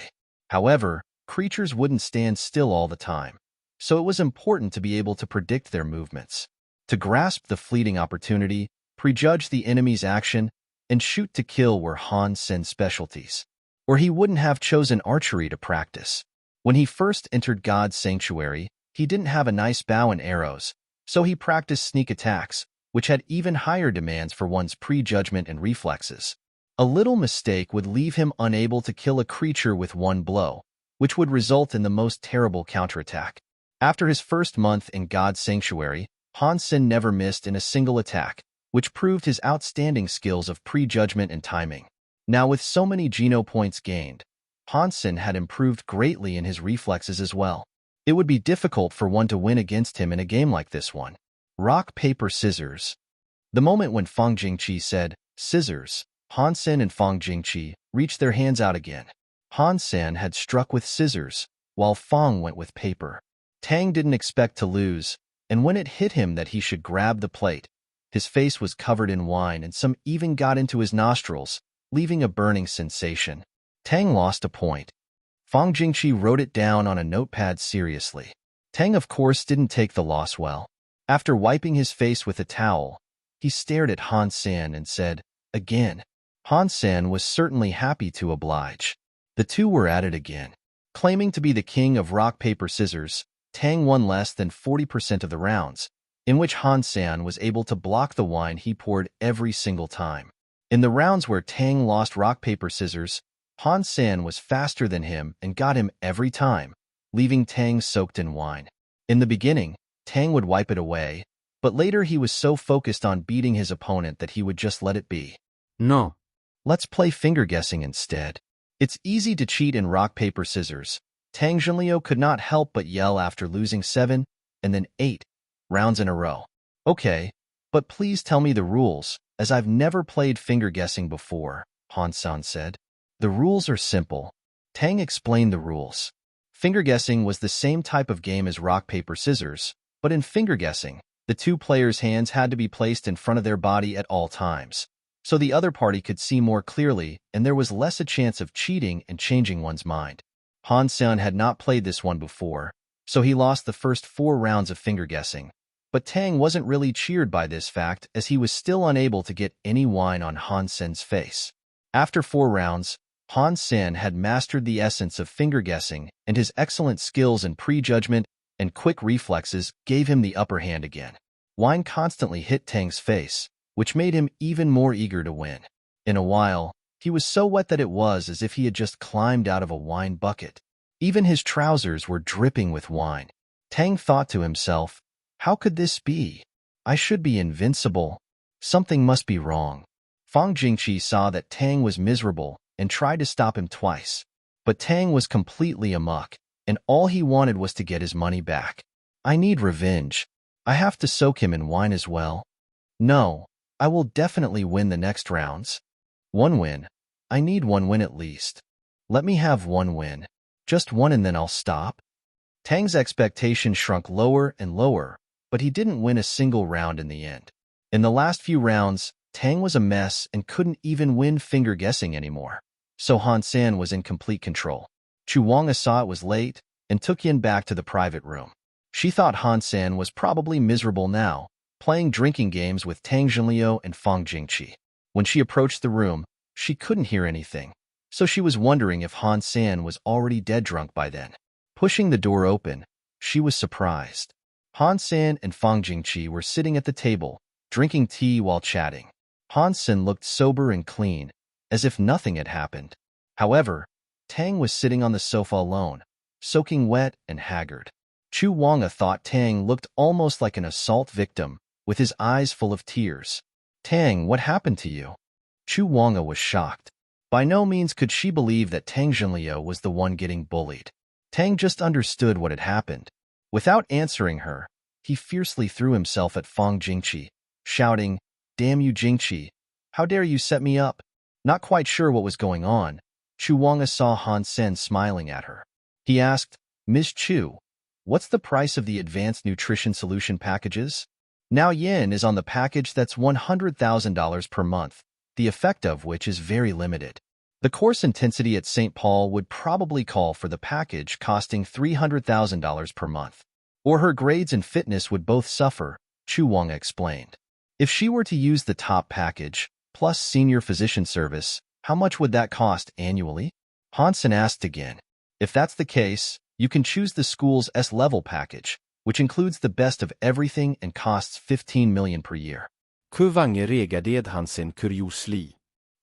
However, creatures wouldn't stand still all the time, so it was important to be able to predict their movements, to grasp the fleeting opportunity, prejudge the enemy's action, and shoot to kill were Han Sen's specialties. Or he wouldn't have chosen archery to practice. When he first entered God's sanctuary, he didn't have a nice bow and arrows, so he practiced sneak attacks, which had even higher demands for one's prejudgment and reflexes. A little mistake would leave him unable to kill a creature with one blow, which would result in the most terrible counterattack. After his first month in God's sanctuary, Han Sen never missed in a single attack, which proved his outstanding skills of prejudgment and timing. Now with so many Geno points gained, Han Sen had improved greatly in his reflexes as well. It would be difficult for one to win against him in a game like this one. Rock, paper, scissors. The moment when Fang Jingqi said, scissors, Han Sen and Fang Jingqi reached their hands out again. Han Sen had struck with scissors, while Fang went with paper. Tang didn't expect to lose, and when it hit him that he should grab the plate, his face was covered in wine and some even got into his nostrils, leaving a burning sensation. Tang lost a point. Fang Jingqi wrote it down on a notepad seriously. Tang, of course, didn't take the loss well. After wiping his face with a towel, he stared at Han Sen and said, again. Han Sen was certainly happy to oblige. The two were at it again. Claiming to be the king of rock, paper, scissors, Tang won less than 40% of the rounds, in which Han Sen was able to block the wine he poured every single time. In the rounds where Tang lost rock, paper, scissors, Han Sen was faster than him and got him every time, leaving Tang soaked in wine. In the beginning, Tang would wipe it away, but later he was so focused on beating his opponent that he would just let it be. No. Let's play finger guessing instead. It's easy to cheat in rock, paper, scissors. Tang Junliu could not help but yell after losing 7 and then 8 rounds in a row. Okay, but please tell me the rules, as I've never played finger guessing before, Han Sen said. The rules are simple. Tang explained the rules. Finger guessing was the same type of game as rock, paper, scissors, but in finger guessing, the two players' hands had to be placed in front of their body at all times, so the other party could see more clearly and there was less a chance of cheating and changing one's mind. Han Sen had not played this one before, so he lost the first 4 rounds of finger guessing. But Tang wasn't really cheered by this fact as he was still unable to get any wine on Han Sen's face. After 4 rounds, Han Sen had mastered the essence of finger guessing, and his excellent skills in prejudgment and quick reflexes gave him the upper hand again. Wine constantly hit Tang's face, which made him even more eager to win. In a while, he was so wet that it was as if he had just climbed out of a wine bucket. Even his trousers were dripping with wine. Tang thought to himself, how could this be? I should be invincible. Something must be wrong. Fang Jingqi saw that Tang was miserable and tried to stop him twice. But Tang was completely amok, and all he wanted was to get his money back. I need revenge. I have to soak him in wine as well. No, I will definitely win the next rounds. 1 win. I need 1 win at least. Let me have 1 win. Just 1 and then I'll stop. Tang's expectations shrunk lower and lower, but he didn't win a single round in the end. In the last few rounds, Tang was a mess and couldn't even win finger guessing anymore. So Han Sen was in complete control. Chu Wanga saw it was late and took Yin back to the private room. She thought Han Sen was probably miserable now, playing drinking games with Tang Junliu and Fang Jingqi. When she approached the room, she couldn't hear anything, so she was wondering if Han Sen was already dead drunk by then. Pushing the door open, she was surprised. Han Sen and Fang Jingqi were sitting at the table, drinking tea while chatting. Han Sen looked sober and clean, as if nothing had happened. However, Tang was sitting on the sofa alone, soaking wet and haggard. Chu Wanga thought Tang looked almost like an assault victim, with his eyes full of tears. Tang, what happened to you? Chu Wanga was shocked. By no means could she believe that Tang Zhenliu was the one getting bullied. Tang just understood what had happened. Without answering her, he fiercely threw himself at Fang Jingqi, shouting, "Damn you, Jingqi! How dare you set me up?" Not quite sure what was going on, Chu Wanga saw Han Sen smiling at her. He asked, "Miss Chu, what's the price of the advanced nutrition solution packages?" Now yen is on the package that's $100,000 per month, the effect of which is very limited. The course intensity at St. Paul would probably call for the package costing $300,000 per month. Or her grades and fitness would both suffer, Chu Wang explained. If she were to use the top package, plus senior physician service, how much would that cost annually? Han Sen asked again. If that's the case, you can choose the school's S-level package, which includes the best of everything and costs 15 million per year. Kuvange regaded Han Sen kuriosly.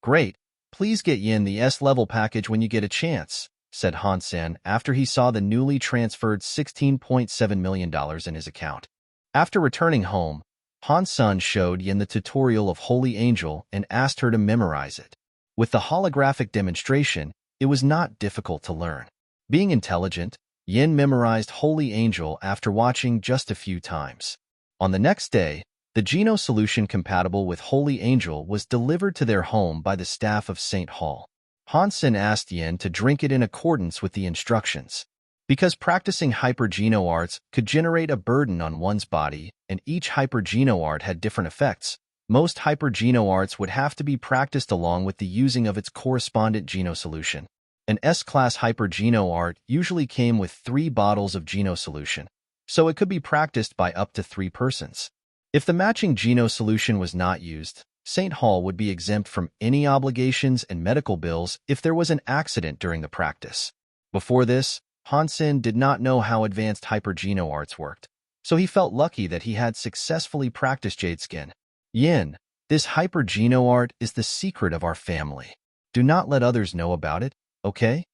Great. Please get Yin the S-level package when you get a chance, said Han Sen after he saw the newly transferred $16.7 million in his account. After returning home, Han Sen showed Yin the tutorial of Holy Angel and asked her to memorize it. With the holographic demonstration, it was not difficult to learn. Being intelligent, Yin memorized Holy Angel after watching just a few times. On the next day, the Geno solution compatible with Holy Angel was delivered to their home by the staff of St. Hall. Han Sen asked Yin to drink it in accordance with the instructions. Because practicing hyper-Geno arts could generate a burden on one's body, and each hyper-Geno art had different effects, most hyper-Geno arts would have to be practiced along with the using of its correspondent Geno solution. An S-class hyper-Geno art usually came with 3 bottles of Geno solution, so it could be practiced by up to 3 persons. If the matching Geno solution was not used, St. Hall would be exempt from any obligations and medical bills if there was an accident during the practice. Before this, Han Sen did not know how advanced hyper-Geno arts worked, so he felt lucky that he had successfully practiced Jade Skin. Yin, this hyper-Geno art is the secret of our family. Do not let others know about it, okay?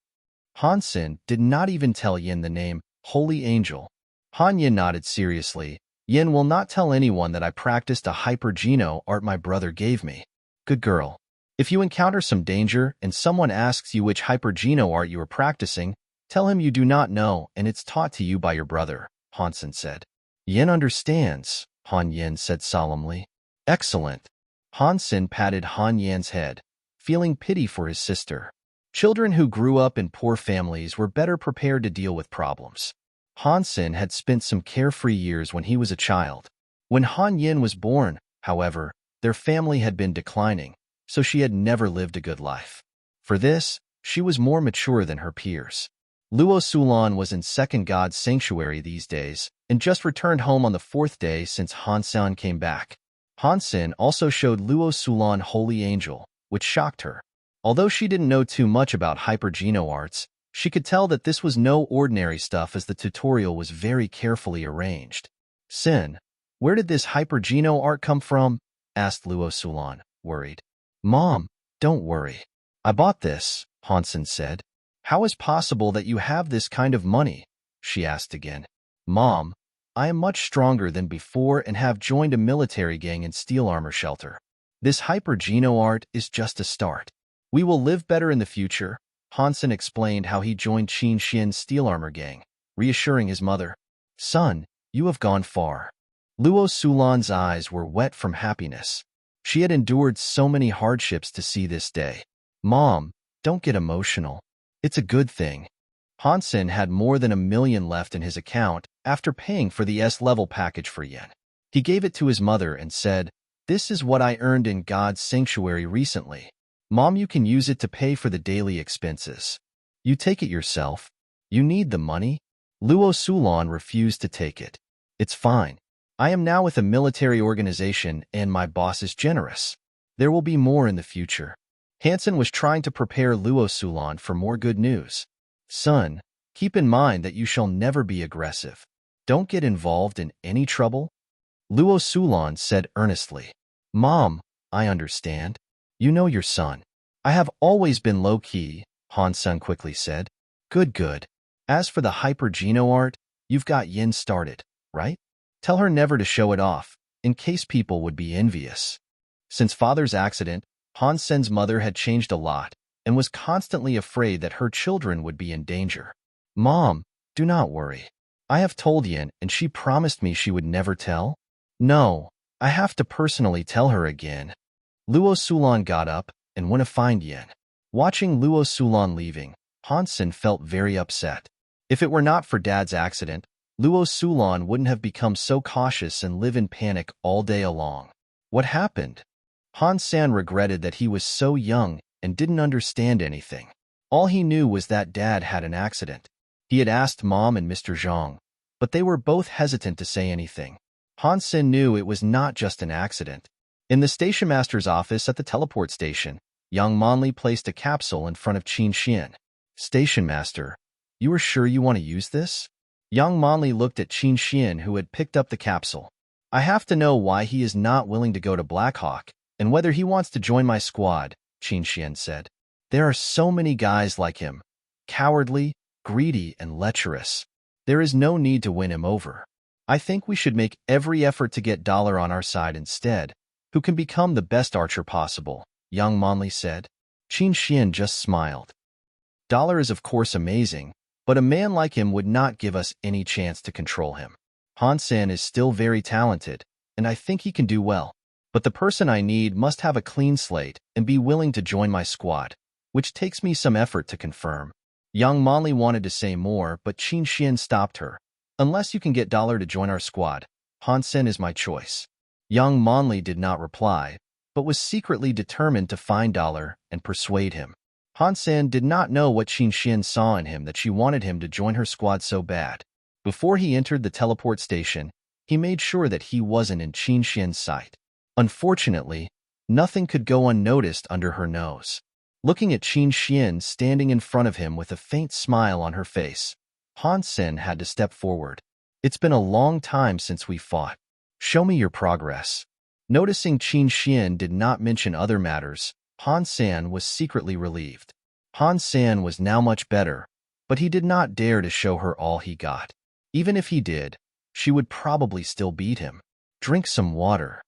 Han Sen did not even tell Yin the name Holy Angel. Han Yin nodded seriously. Yin will not tell anyone that I practiced a hyper-Geno art my brother gave me. Good girl. If you encounter some danger and someone asks you which hyper-Geno art you are practicing, tell him you do not know and it's taught to you by your brother, Han Sen said. Yin understands, Han Yin said solemnly. Excellent. Han Sen patted Han Yan's head, feeling pity for his sister. Children who grew up in poor families were better prepared to deal with problems. Han Sen had spent some carefree years when he was a child. When Han Yin was born, however, their family had been declining, so she had never lived a good life. For this, she was more mature than her peers. Luo Sulan was in Second God's Sanctuary these days, and just returned home on the 4th day since Han Sen came back. Han Sen also showed Luo Sulan Holy Angel, which shocked her. Although she didn't know too much about hyper-Geno arts, she could tell that this was no ordinary stuff as the tutorial was very carefully arranged. Sen, where did this hyper-Geno art come from? Asked Luo Sulan, worried. Mom, don't worry. I bought this, Han Sen said. How is possible that you have this kind of money? She asked again. Mom, I am much stronger than before and have joined a military gang in steel armor shelter. This hyper-Geno art is just a start. We will live better in the future. Han Sen explained how he joined Qin Xian's steel armor gang, reassuring his mother. Son, you have gone far. Luo Sulan's eyes were wet from happiness. She had endured so many hardships to see this day. Mom, don't get emotional. It's a good thing. Han Sen had more than $1 million left in his account after paying for the S-level package for Yen. He gave it to his mother and said, "This is what I earned in God's sanctuary recently. Mom, you can use it to pay for the daily expenses. You take it yourself. You need the money." Luo Sulan refused to take it. It's fine. I am now with a military organization and my boss is generous. There will be more in the future. Han Sen was trying to prepare Luo Sulan for more good news. Son, keep in mind that you shall never be aggressive. Don't get involved in any trouble. Luo Sulan said earnestly. Mom, I understand. You know your son. I have always been low-key, Han Sen quickly said. Good. As for the hyper-Geno art, you've got Yin started, right? Tell her never to show it off, in case people would be envious. Since father's accident, Han Sen's mother had changed a lot and was constantly afraid that her children would be in danger. Mom, do not worry. I have told Yin and she promised me she would never tell. No, I have to personally tell her again. Luo Sulan got up and went to find Yin. Watching Luo Sulan leaving, Han Sen felt very upset. If it were not for Dad's accident, Luo Sulan wouldn't have become so cautious and live in panic all day long. What happened? Han Sen regretted that he was so young and didn't understand anything. All he knew was that Dad had an accident. He had asked Mom and Mr. Zhang, but they were both hesitant to say anything. Han Sen knew it was not just an accident. In the station master's office at the teleport station, young Monli placed a capsule in front of Qin Xian. Station master, you are sure you want to use this? Young Monli looked at Qin Xian, who had picked up the capsule. I have to know why he is not willing to go to Black Hawk, and whether he wants to join my squad, Qin Xian said. There are so many guys like him. Cowardly, greedy, and lecherous. There is no need to win him over. I think we should make every effort to get Dollar on our side instead, who can become the best archer possible, young Monli said. Qin Xian just smiled. Dollar is of course amazing, but a man like him would not give us any chance to control him. Han Sen is still very talented, and I think he can do well. But the person I need must have a clean slate and be willing to join my squad, which takes me some effort to confirm. Young Monli wanted to say more, but Qin Xian stopped her. Unless you can get Dollar to join our squad, Han Sen is my choice. Young Monli did not reply, but was secretly determined to find Dollar and persuade him. Han Sen did not know what Qin Xian saw in him that she wanted him to join her squad so bad. Before he entered the teleport station, he made sure that he wasn't in Qin Xian's sight. Unfortunately, nothing could go unnoticed under her nose. Looking at Qin Xian standing in front of him with a faint smile on her face, Han Sen had to step forward. It's been a long time since we fought. Show me your progress. Noticing Qin Xian did not mention other matters, Han Sen was secretly relieved. Han Sen was now much better, but he did not dare to show her all he got. Even if he did, she would probably still beat him. Drink some water.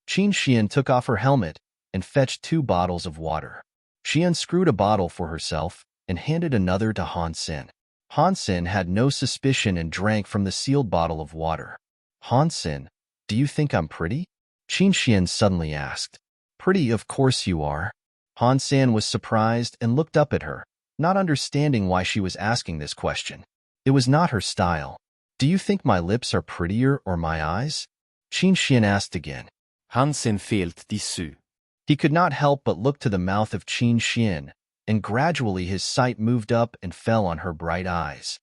Qin Xian took off her helmet and fetched 2 bottles of water. She unscrewed a bottle for herself and handed another to Han Sen. Han Sen had no suspicion and drank from the sealed bottle of water. Han Sen, do you think I'm pretty? Qin Xian suddenly asked. Pretty, of course you are. Han Sen was surprised and looked up at her, not understanding why she was asking this question. It was not her style. Do you think my lips are prettier or my eyes? Qin Xian asked again. Han Sen felt dissous. He could not help but look to the mouth of Qin Xian, and gradually his sight moved up and fell on her bright eyes.